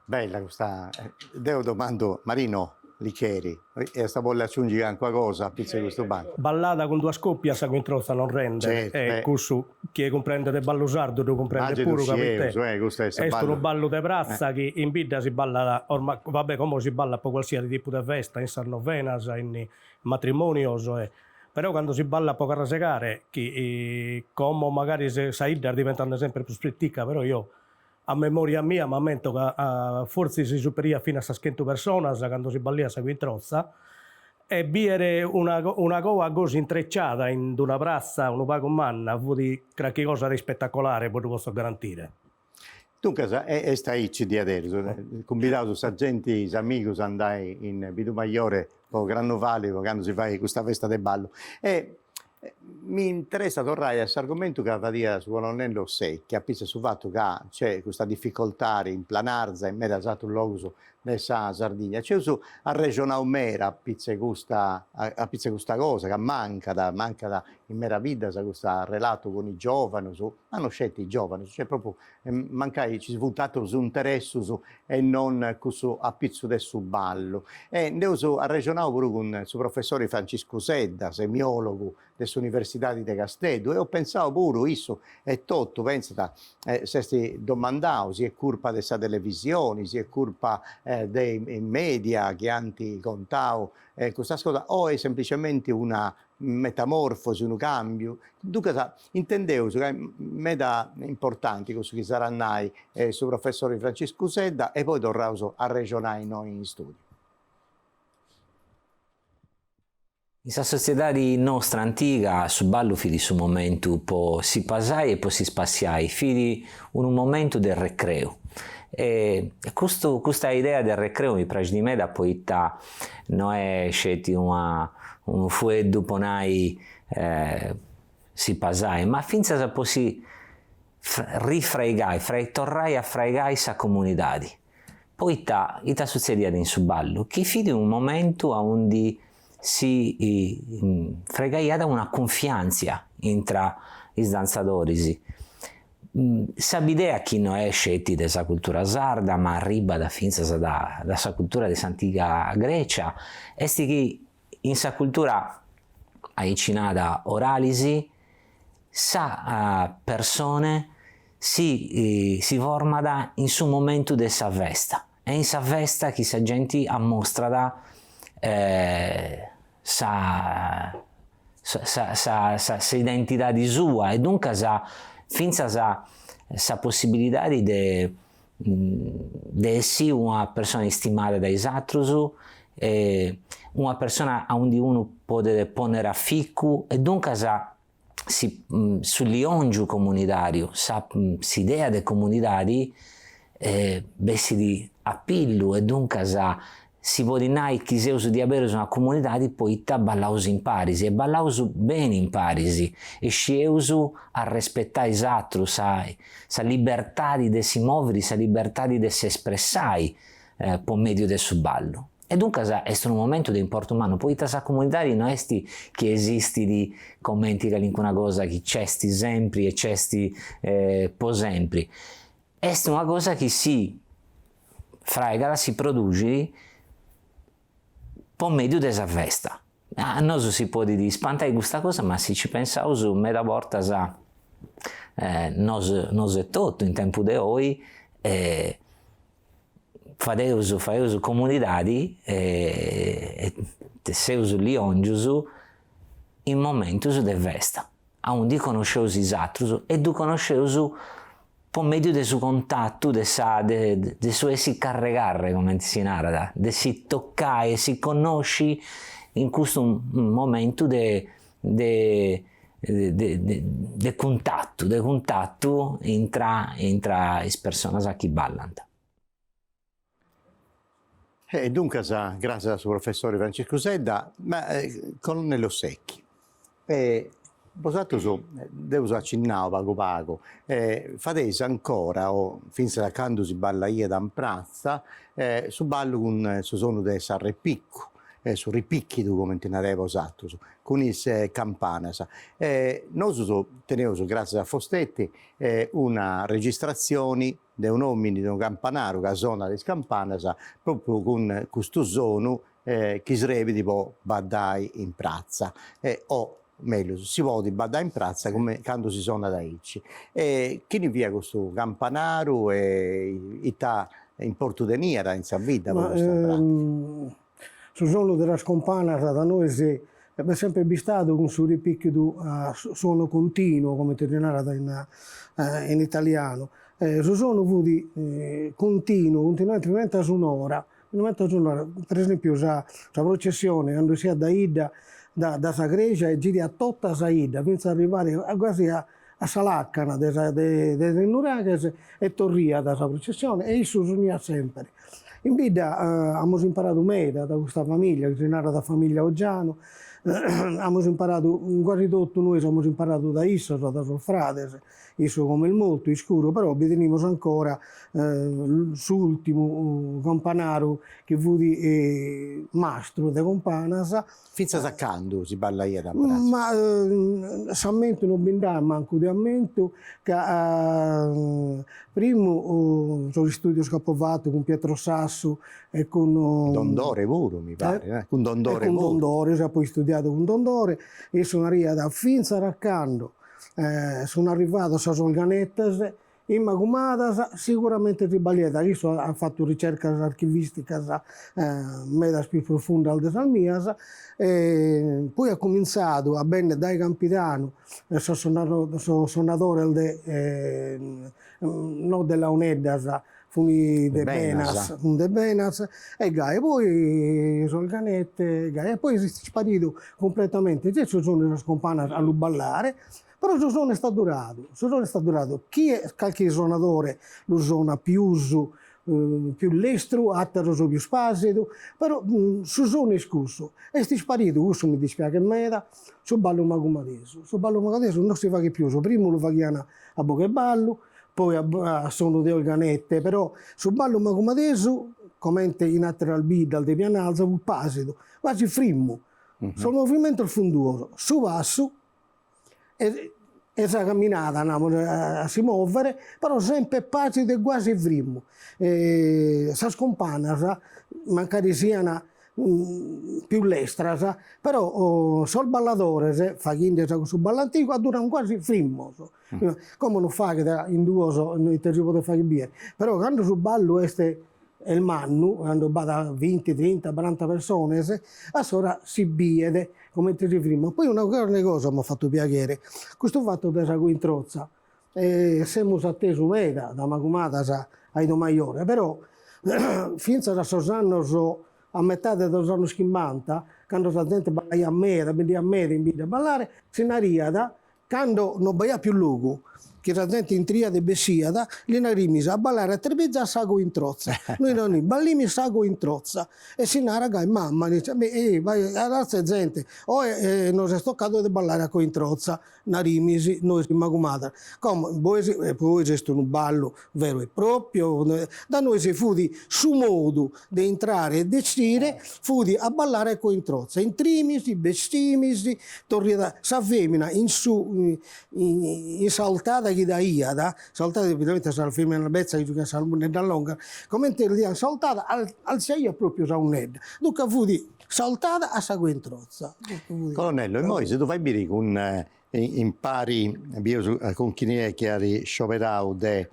Bella questa, devo domando Marino Licheri, e sta volle aggiungere anche qualcosa a pizza di questo banco? Ballata con due scoppia sa quintrozza non rende, certo, questo chi comprende del ballo sardo lo comprende pure capite. È un ballo de prazza che in vita si balla, ormai, vabbè come si balla per qualsiasi tipo di festa, in sarnovenas, in matrimonio, però quando si balla a poco rasegare, che come magari Saida diventando sempre più sprittica, però io a memoria mia, ma ammento che forse si superia fino a 600 persone quando si ballia a Quintrozza, e viere una cosa così intrecciata in una piazza, un pago manna, fu di qualche cosa di spettacolare, poi lo posso garantire. Dunque, è staici di adesso, convidato sargenti, amici, andai in Vidu Maiore, con Gran Valico, quando si fa questa festa del ballo. E mi interessa tornare a questo argomento che aveva su colonnello Secchi, a pizza sul fatto che c'è questa difficoltà in planarza, in mera esatto luogo nella Sardegna. C'è a regione Omera a pizza questa cosa che manca in mera vita, questo relato con i giovani, hanno scelto i giovani, cioè proprio mancai ci svuotato su interesse e non questo a pizzo del ballo. E andiamo a regionale pure con il professore Francisco Sedda, semiologo dell'Università di Castello, e ho pensato pure, isso è tutto, pensa, se si domandavo, si è colpa della televisione, si è colpa dei media che hanno contato questa cosa, o è semplicemente una metamorfosi, un cambio. Dunque, intendevo che è meta importante questo che saranno su professore Francisco Sedda, e poi tornavo a regionare noi in studio. In questa società nostra antica, su ballo fidi su momento po si passai e poi si spaziai, fidi un momento del recreo. E questa idea del recreo mi piace di me da poitta non è scelti un fueddu ponai si passai, ma finza se posi rifregai, torrai a fregai sa comunità. Poitta ita succedia in su ballo, che fidi un momento a undi si fregaia da una confianza tra i danzatori. S'abidea chi non è scetti della cultura sarda, ma arriva da finza da sa cultura dell'antica Grecia, e che in sa cultura aicinata oralisi, sa persone si formano in su momento de sa festa, e in sa festa chi sa gente ammostra da sa sa identidade sua e dunque finza sa possibilità de essere una persona stimata dai altri, una persona a cui uno può ponere afficco e dunque sull'iongiu comunitario, s'idea de comunitari bessi di appillu e dunque si può dire che seus di avere una comunità poi ballaus in parisi e ballaus bene in parisi e sceus a rispettare gli altri, sa libertà di si muovere, sa libertà di si espressare per mezzo del suo ballo. E dunque è un momento di importo umano, poi sa comunità non è che esiste di commenti che una cosa che c'è sempre e c'è po' sempre, è una cosa che si frega, si produce per mezzo della festa. A noi si può dire spantare questa cosa, ma se ci pensiamo, meda volta nos è tutto in tempo di oggi, fadeus comunidadi e seus liongius in momentos de festa, onde conosceus gli altri e du conosceus per mezzo del suo contatto, del suo essi carregare, come si narra, de si toccare e si conosci in questo momento de contatto intra le persone a chi ballano. E dunque, grazie al suo professore Francesco Sedda, ma colonnello Secchi, vosatus deus accennau pagu, fadeis ancora, o finza da quando si ballaia da prazza, su ballo con su suono de s'arrepicco, su ripicchidu, come tenere vosatus, con is campanas. Nosus teneus, grazie a Fostetti, una registrazione di un uomo di un campanaro che suona le campanas proprio con questo suono che si revi tipo baddai in prazza o meglio si può baddai in prazza come quando si suona da Icci. Chi ne via questo campanaro e ita in Portudenia in Savida? Sul suono della scampana da noi è sempre vistato con suo ripicchio suono continuo come terminare in italiano. Su suono continuamente sonora, per esempio la processione quando si è da Ida da Sagregia e giri a tutta Saida fino ad arrivare quasi a Salaccana delle Nuraghes e torria da questa processione e isso suonia sempre. In vita abbiamo imparato meda da questa famiglia, che era da famiglia Oggiano, abbiamo imparato, quasi tutto noi abbiamo imparato da isso, da suo frate, isso come il molto, il scuro, però vedremo ancora l'ultimo campanaro che fu di mastro de campanas. Finza saccando si balla da prazza. Ma s'ammento non bindà manco di ammento che primo sono studio scapovato con Pietro Sasso e con Dondore pure mi pare, con Dondore con Dondore, poi studiato con Dondore e sono arrivato da Finza raccando. Sono arrivato a Sas Organettas in Magumadas sicuramente di Baglieta. Io ho fatto ricerche archivistiche medas più profonde al Desalmias poi ho cominciato a bene dai Campidano sono suonatore no della Uneddas funi de Benas e Gai, poi sono Organette e poi si è sparito completamente. Adesso sono una scompana a ballare. Però il suono è stato durato. Chi è qualche suonatore lo suona più lestro, altro più spasito, però il suono è scusso. E sti sparito, questo mi dispiace meda, sul ballo magumadeso. Sul ballo magumadeso non si fa che più, prima lo facciano a bocca e ballo, poi a suono di organette, però sul ballo magumadeso, come in altre albida, al de pianalza, un pasito, quasi frimmo. Sul movimento fonduoso, su basso, e sa camminata a si muovere, però sempre pace e quasi frimmo. Sa scompana, magari siano più lestra, però sul ballatore, fa chinde su ballantico, dura quasi frimmo. Come non fa che in due non ti si può fare bene. Però quando sul ballo il mannu, quando va 20, 30, 40 persone, a sora si biede, come ti prima. Poi una cosa mi ha fatto piacere, questo fatto di Sago in Trozza, siamo atteso meda da Macumata ai Domaiore, però finza da Sosanno a metà degli anni 50, quando la gente balla a me, a me, in vita a ballare, si nariada, quando non balla più luogo, che la gente in triade bessiada, li narimisa a ballare a Trebezza a Sago in Trozza. Noi non ballimi Sago in Trozza. E si naraga e mamma dice, vai, la razza gente, non si è toccato di ballare a in Trozza, narimisi, noi si magumata. Come, poi c'è un ballo vero e proprio, da noi si fudi su modo di entrare e decidere, fudi a ballare a in Trozza. In trimisi, bestimisi, torriata, sa femmina, in su, in saltata, chi da Iada, saltata evidentemente sarà il film nella bezza che gioca salmone da longa, come te li saltata al sei proprio sa un ed. Dunque fu di saltata a Sago in Trozza. Colonnello, e poi se tu fai bere con impari con chi ne è che hai scioperato de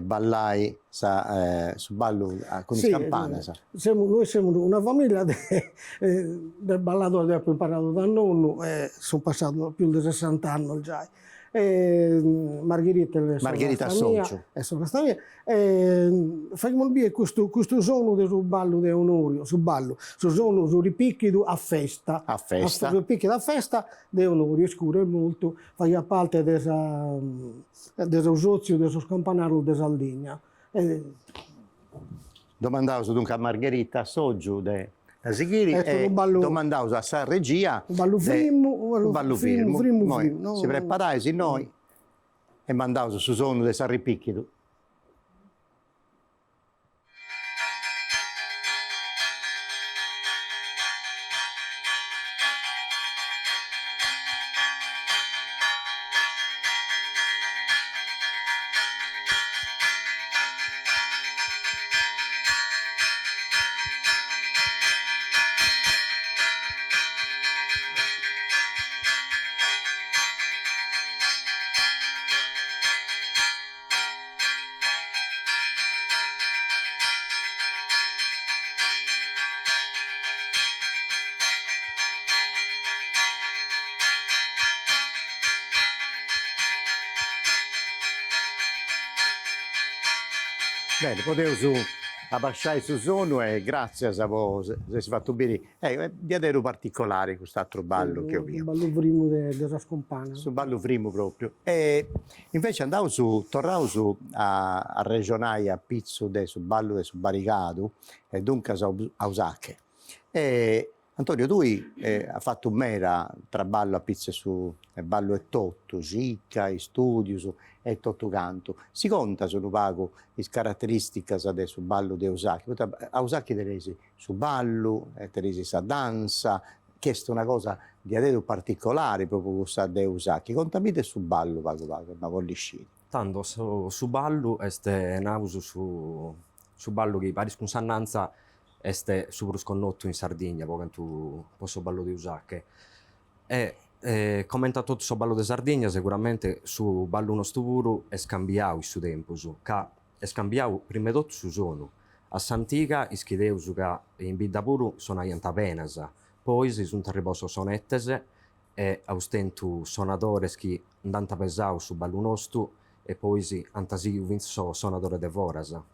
ballai su ballo con sì, i campane. Noi siamo una famiglia del ballatore che ho imparato da nonno, sono passato più di 60 anni già. Margherita Socio. È sorella mia. Facciamo dire questo suono del ballo di Onorio, su ballo, su suono su ripicchido a festa. A festa. A ripicchido a festa di Onorio, scuro e molto, fa parte dell'usozio del scampanaro di Sardegna. Domandavo dunque a Margherita Soggio da Sighiri e domandavo a San Regia un ballo frimo, si preparasi noi e mandavo su suono di San Ripicchido. Bene, potevo abbasciare su sono e grazie a voi se si è fatto bene. Di adero particolare quest'altro ballo che ho visto. Il ballo primo della scompana. Sul ballo primo proprio. E invece tornavo a regionare a Pizzo sul ballo del Baricato e dunque a Usacche. E Antonio, tu hai fatto un mera tra ballo a Pizzo su ballo e totto, Sicca, e studio e totto canto. Si conta su un pago le caratteristiche del ballo di Usacchi. A Usacchi teresi su ballo, teresi sa danza, che è una cosa di adesso particolare proprio questa di Usacchi. Contamite su ballo, pago, ma volisci. Tanto su ballo este nauso su ballo che pari con sannanza este super sconnotto in Sardegna, poi tu posso ballo di Usacche. E commentato su ballo di Sardegna sicuramente su ballo nostro puro è scambiato su tempo è scambiato prima di tutto su sono a Santiga ischideu su che in bidda puro sono aianta penasa poi si sono arrivato sonettese e austentu sonadores che andanta pesau su ballo nostro e poi si antasiu vinso sonadore de vorasa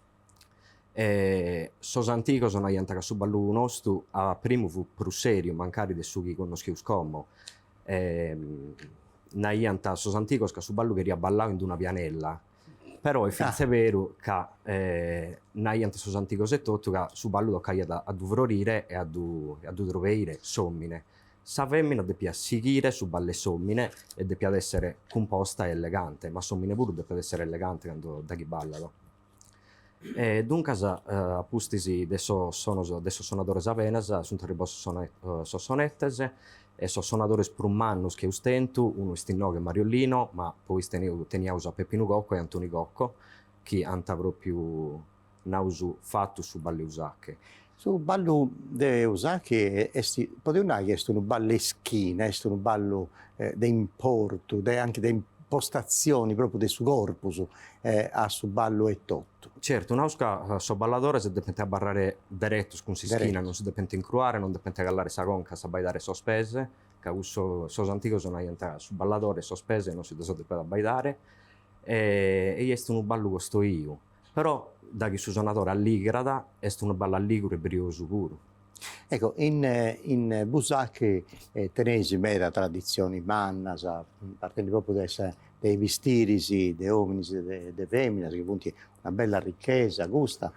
e sos antico sono aianta su ballo nostro a primo fu pruserio mancari de su chi conosciu scommo naianta sos anticos che su ballo che ballavo in una pianella però è finze vero che naianta sos anticos e tutto che su ballo toccaia a duvrorire e a du troveire sommine sa femmina deppia seguire su balle sommine e deppia essere composta e elegante ma sommine pure deppia essere elegante quando da chi ballano e dunque appustisi adesso sonadores avenas sono arrivati sonettese e so sonadores prumannus che ustentu, uno istinnoga e Mariolino, ma poi teniaus a Peppino Gocco e Antoni Gocco, che anta proprio nausu fatto su balle Usacche. Su ballo de Usacche poteva dire che è un ballo eschina, è un ballo di importo, anche di postazioni proprio del suo corpus a su ballo e tutto. Certo, un'ausca so ballatore si deve a barrare diretto con si schina, non si deve incruare, non deve gallare sa conca, sa baidare sospese, che questo sos antico sono su ballatore sospese non si deve baidare, e è un ballo questo io. Però da chi su suonatore alligrada è un ballo alligro e brioso puro. Ecco, in Busacchi tenesi mera tradizioni mannas, partendo proprio dei vestirisi, dei uomini, dei femmine, che punti una bella ricchezza, gusta,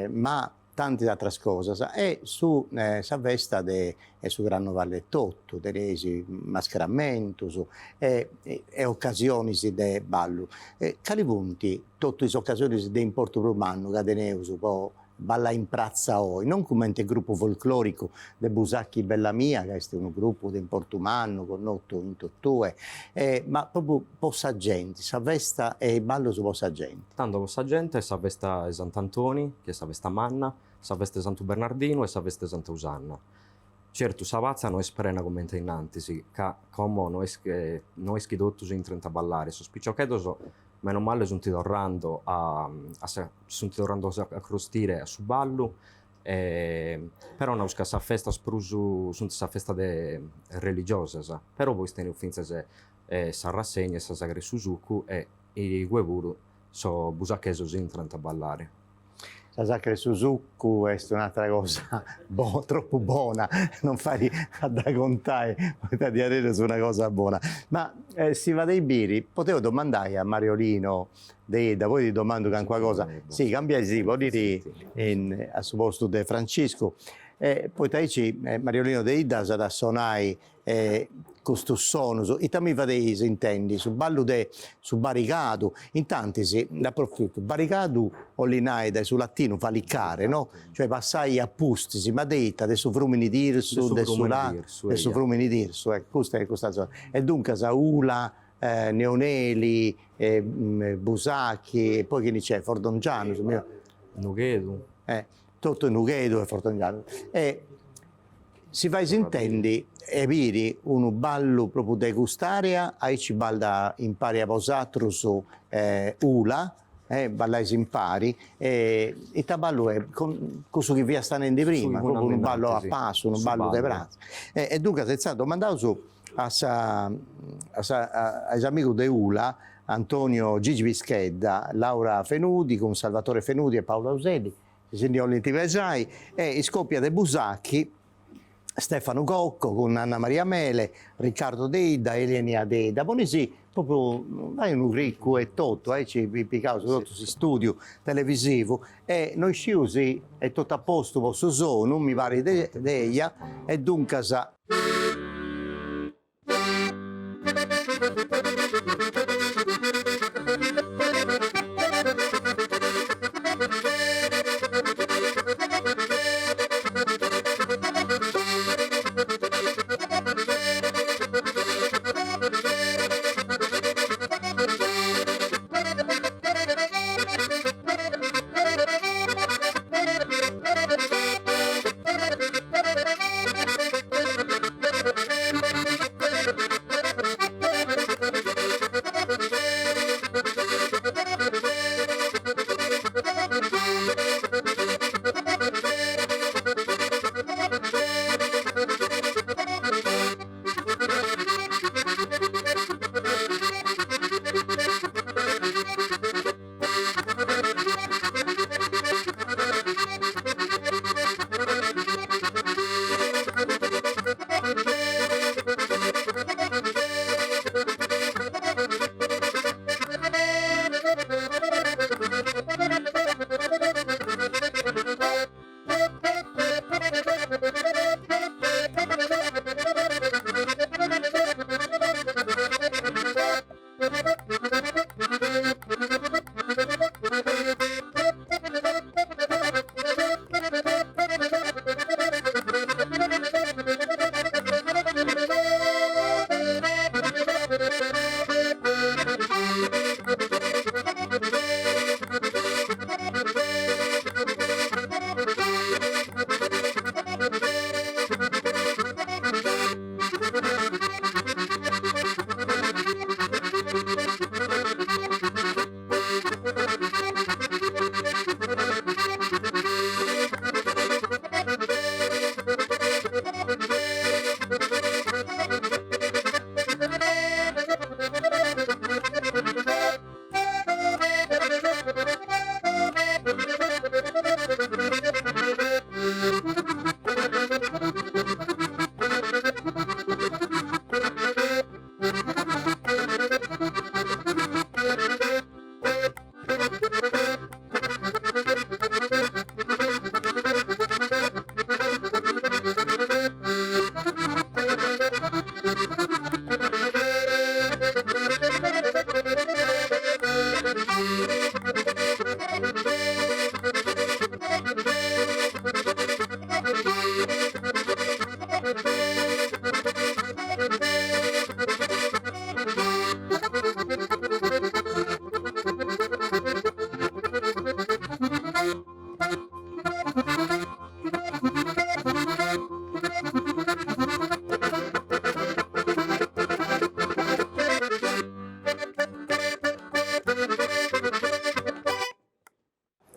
ma tante altre cose. E su sa festa e su Granno Vallettotto, tenesi mascheramento, e occasioni di ballo. Quali punti, tutte le occasioni di importo romano, che teneus un po' balla in prazza oi, non come il gruppo folclorico de Busacchi Bella Mia, che è un gruppo di Portumano con 8 in tottue, ma proprio possa gente, sa festa e ballo su possa gente. Tanto possa gente, sa festa di Sant'Antoni, che è sa festa manna, sa festa di Santo Bernardino e sa festa di Santa Usanna. Certo, sa pazza non è sprena come innanzi, sì, come non è schidotto in 30 ballare, sospiccioccheto meno male sono tornando a crostire su ballo, però non è festa sprusu, sono festa religiosa, però poi stiamo finché sa rassegna, sa sagre Suzuku e i guevuru so busacchesos in 30 ballare. La sacra Suzuku è un'altra cosa troppo buona, non fai da contare, di avere su una cosa buona. Ma si va dei biri, potevo domandare a Mariolino da voi ti domando qualcosa. Sì, cambia sì, vuol dire al suo posto di Francisco. Poi taici Mariolino de Ida sarà sonai questo sono, e tammi vadei intendi, su ballo su barricado, in tanti si l'approfitto, barricado o l'inaida su latino fa liccare, no? Cioè passai a pustisi, ma deita, adesso frumini dirsu, adesso frumini dirsu, questa è questa zona. E dunque Saula, Neoneli, Busacchi, e poi che c'è, Fordongiano, Nughedu. Tutto Nughedu e Fordongiano. E si fa intendi e vedi un ballo proprio de gustaria, ai ci balda impari a posatro su Ula, ballai impari, e il ballo è questo che vi stanno in di prima, proprio un ballo a passo, un ballo de braccia. E dunque se stato mandato su ai amici de Ula, Antonio Gigi Vischedda, Laura Fenudi con Salvatore Fenudi e Paolo Auselli, signor Lintivesai, e scoppia de Busacchi, Stefano Cocco con Anna Maria Mele, Riccardo Deida, Elenia Deida, Bonisi, proprio un ricco e tutto, ci piccavo su tutto questo studio televisivo, e noi sciusi è tutto a posto, vostro sono, mi pare deia, e dunque sa.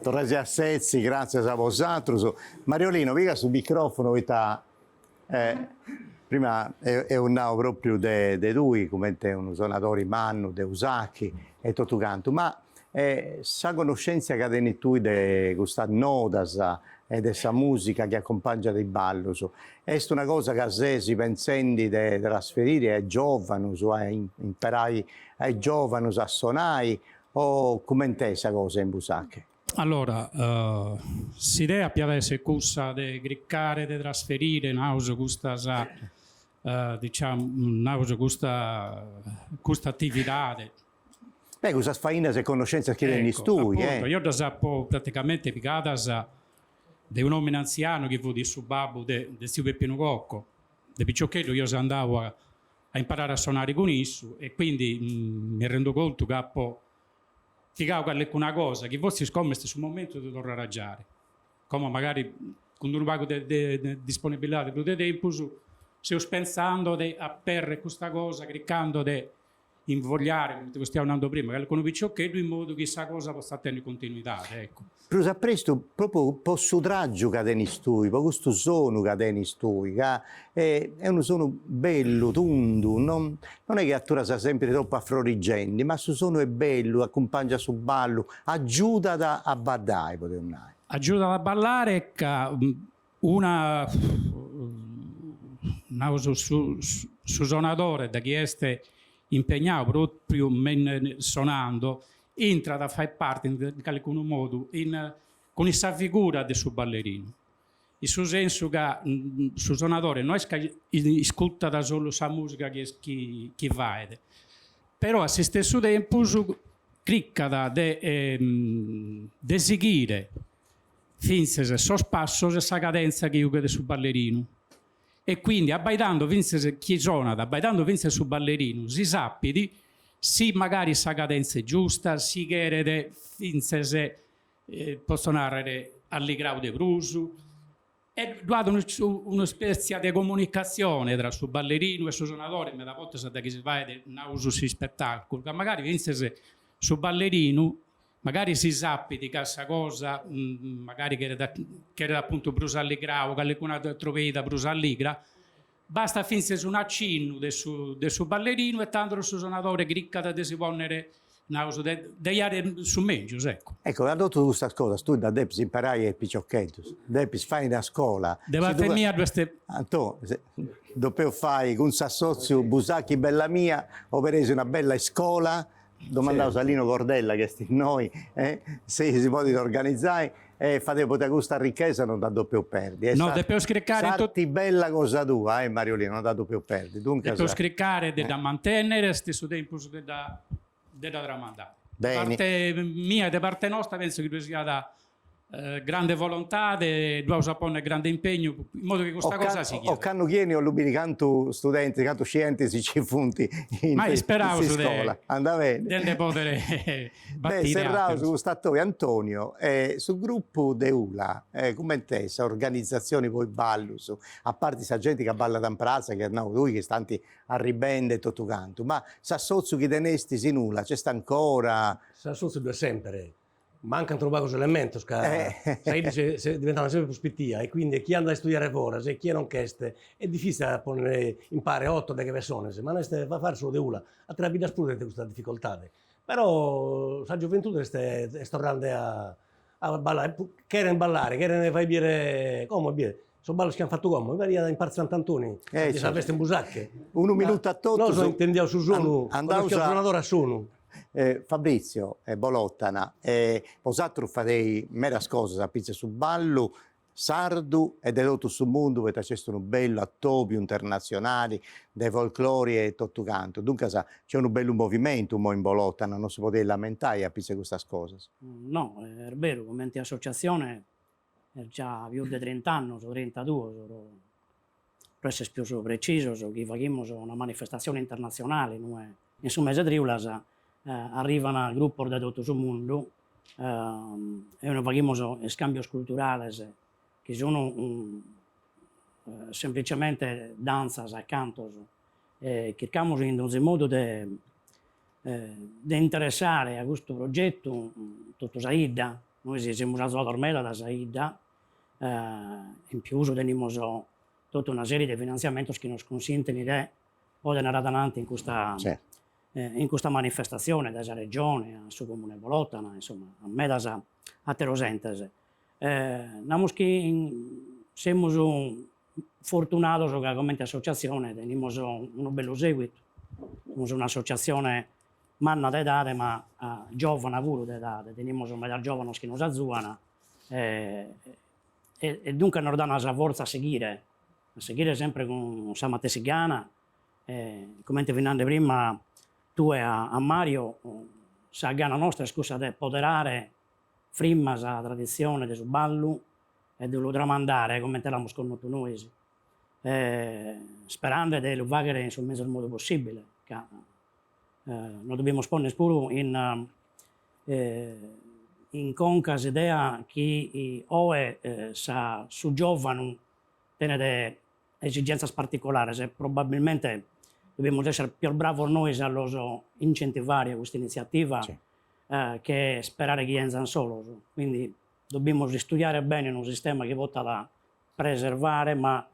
Torresi Assezzi, grazie a vosatrus. Mariolino, viga sul microfono, prima è un nao proprio de lui, come te un suonatore Mannu, de Usacchi e tutto canto, ma sa conoscenza che teni tu di questa nodas e dessa musica che accompagna dei ballos, è una cosa che a sé si pensendi di trasferire ai giovani, a imparare ai giovani a suonare, o come te questa cosa in Busacche? Allora, s'idea piavesse cussa de griccare, de trasferire, nauso questa diciamo, nauso questa attività. Beh, questa faina se conoscenza che teni tu, Io da sappo praticamente picata di un uomo anziano che fu di suo babbo, di suo Peppino Cocco. Da picciochetto io andavo a imparare a suonare con esso e quindi mi rendo conto che ficavo una cosa che fosse scommesse sul momento di tornare a raggiare, come magari con un pago di disponibilità di tempo, se io pensando a per questa cosa, cliccando di invogliare, come ti stiamo andando prima, che con un picciochetto in modo che questa cosa possa tenere continuità. Ecco. Però presto proprio per su traggio che teni stui, per questo suono che teni stui, è un suono bello, tondo, non è che attura sempre troppo afflorigenti, ma il suono è bello, accompagna sul ballo, aiuta a ballare, potevo dire. Aiuta a ballare su suonatore da chi è impegnato proprio suonando, entra a fare parte in qualche modo con questa figura del suo ballerino. In suo senso che il suonatore non ascolta da solo la musica che va, però allo stesso tempo clicca di seguire finché so spasso questa cadenza che io del suo ballerino. E quindi abbaidando finché chi suona, abbaidando finché sul ballerino, si sappidi se magari sa cadenza è giusta, si chiede finché se può suonare alligrau de brusu, e guarda una specie di comunicazione tra il suo ballerino e il suo suonatore, ma da volte sa da che si fa un uso di spettacolo, che magari finché se sul ballerino magari si sappi di questa cosa, magari che era appunto brusa alligrau, che qualcuno trovata brusa alligra, basta finché su un accenno del suo ballerino e tanto il suo suonatore gricca di si ponere degli aree su meglio, ecco. Ecco, da tutto questa cosa, tu da Depis imparai il picciochetto, Depis fai una scuola. Deve mia queste... Anto, dopo fai con Sassozio, Busacchi, bella mia, ho preso una bella scuola, domandavo a Lino Cordella che sti noi, se si può organizzare e fate poter questa ricchezza non da doppio perdi. No, devo scriccare sarti bella cosa tua, Mariolino, non da doppio perdi. Devo scriccare da mantenere, stesso tempo da tramandare. Da parte mia e da parte nostra penso che sia da grande volontà, dobbiamo sapere grande impegno, in modo che questa cosa si chieda. O canno chieni o lubini canto studenti, canto scienziati ci funti ma speravo su scuola. Andava bene. Di poter Beh, serrao su statore Antonio, sul gruppo de Ula, come te, questa organizzazione poi ballus, a parte questa gente che balla da praza, che no, lui che stanti a ribende e tutto canto, ma s'assozio che tenesti sin Ula, c'è sta ancora? S'assozio due sempre. Mancano troppo elementi, se diventano sempre più spittia e quindi chi andrà a studiare fuori, se chi non chiede, è difficile imparare 8 delle persone, ma non va a fare solo di una, a tre vita sprudente questa difficoltà. Però la gioventù sta tornando a ballare, che ballare, che fai dire, come dire, sono balli che hanno fatto come, varia in Parza Sant'Antoni, che si veste in Busacche. Un minuto a tutto. No, intendiamo su suono, andavo suonatore a suono. Fabrizio Bolottana, posatru farei mera cosa, sapete, su ballo sardu ed è tutto sul mondo, perché c'è un bello attopio internazionale dei folclori e tutto canto. Dunque c'è un bello movimento in Bolottana, non si può lamentare a queste cose. No, è vero, come associazione è già più di 30 anni, sono 32, per essere più preciso, che facciamo una manifestazione internazionale in su mese Triulas, arrivano gruppi da tutto il mondo e noi facciamo scambi culturali che sono semplicemente danzas e cantos. Cerchiamo in ogni modo di interessare a questo progetto tutto Saida. Noi siamo la ormai da Saida, in più abbiamo tutta una serie di finanziamenti che ci consentono di andare avanti in questa manifestazione della regione, a suo comune Volotana, insomma, a me a Terosentes. Siamo fortunati che come associazione abbiamo un bello seguito, siamo un'associazione manna d'età, ma giovane pure d'età, abbiamo una giovane che non si azzuana e dunque non danno la forza a seguire sempre con Samate Sigana, come venendo prima tu e a Mario, la gana nostra è scusa di poterare prima la tradizione del ballo e di lo tramandare come l'abbiamo sconosciuto noi, sperando di lo fare in mezzo al modo possibile. Non dobbiamo sponnere pure in concas idea che oggi su giovani tiene esigenze particolari, e probabilmente dobbiamo essere più bravi noi a incentivare questa iniziativa che sperare che entri solo. Quindi dobbiamo studiare bene un sistema che vota a preservare ma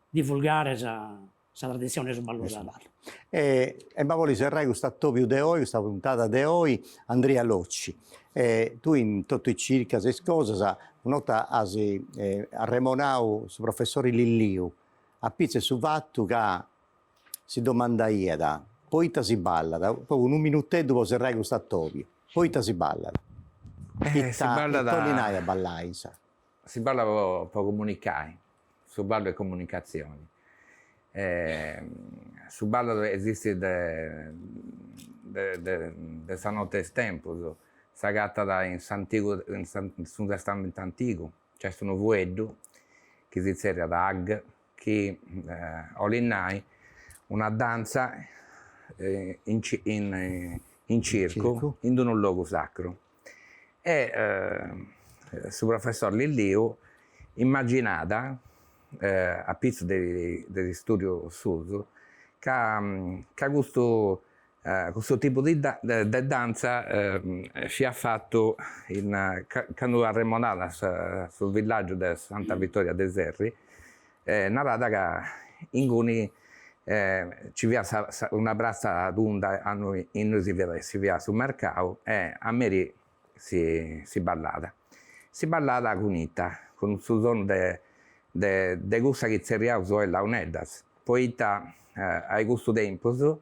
divulgare la tradizione sballusata. E Bavoli Serrai, questa Topio de Oi, questa puntata de Oi, Andrea Locci. Tu in tutto i circa sei cose, una volta hai arremonau su professore Lilliu, a pizza su fatto che si domanda ieda, poi si balla, poi un minutetto dopo Serrai questa Topio, poi si balla. Si balla a ballare, si balla per comunicare, su ballo e comunicazioni. Su ballo esiste da notte tempo, sa gatta in un testamento antico, c'è un vuedo che si seria da Ag, che olinnai una danza in circo, in un luogo sacro. E il professor Lilliu immaginata a pizzo degli studi sud che questo tipo di danza si è fatto quando arremonata sul villaggio di Santa Vittoria de Serri, narrata che in cui ci via una braccia d'unda a noi si via sul mercato e a me si ballata con un suono de gusta che zerriau so e launeddas. Poita ai gusto tempos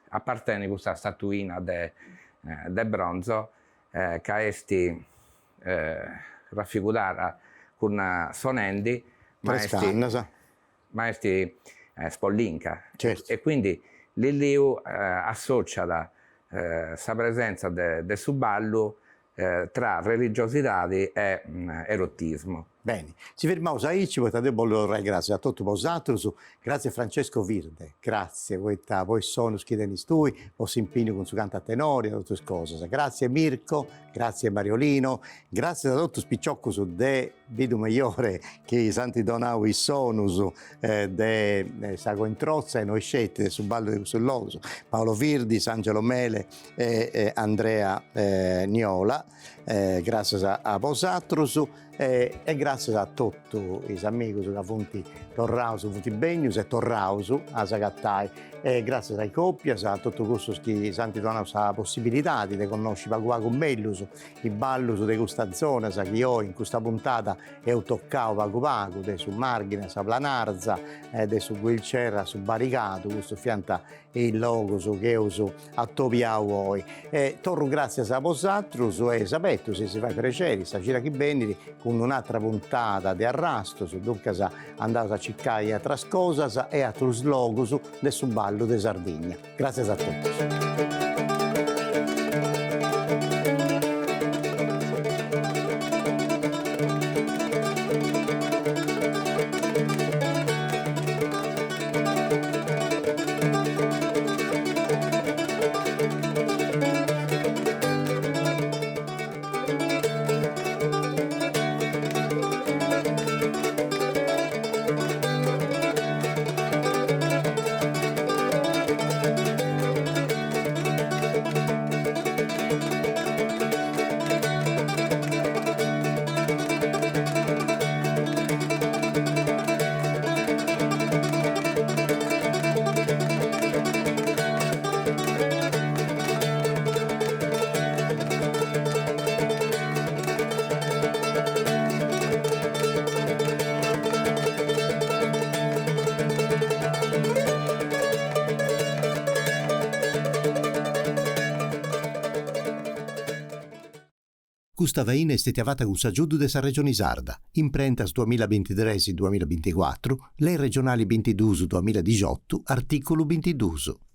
appartiene questa statuina de bronzo che esti raffigurata con sonendi maestri spollinca. Certo. E quindi Lilliu associa sa presenza del suballo tra religiosità e erotismo. Bene, ci fermiamo a Icci, poi ti voglio ringraziare a tutti voi, grazie a Francesco Virde, grazie, voi sono schideni stui, voi si impegno con su canta tenore, tutte queste cose, grazie Mirko, grazie Mariolino, grazie a tutti spicciocco su de video migliore che i santi donau sono de Sago Introzza e noi scelte sul ballo sul logo, Paolo Virdi, Angelo Mele e Andrea Niola, grazie a Vosatrus e grazie a tutti i amici che sono venuti bene e tornati a Sagattai. Grazie ai coppie, a tutti questo che santi donano la possibilità di conoscere Pagu Mellus, i ballus di questa zona, che io in questa puntata ho toccato Pagu, su Marghine, su Planarza, su Guilcerra, su Baricato, questo fianta il logo che uso a Topiau voi. Torno grazie a vosatrus e sapete se si fa piacere, sta gira chi bene con un'altra puntata di Arrasto, dunque andate a cercare altre cose e altri logos del ballo di Sardegna. Grazie a tutti. questa veina è stata fatta con s'aggiudo della regione sarda, imprentas 2023-2024, le regionali 22-2018, articolo 22.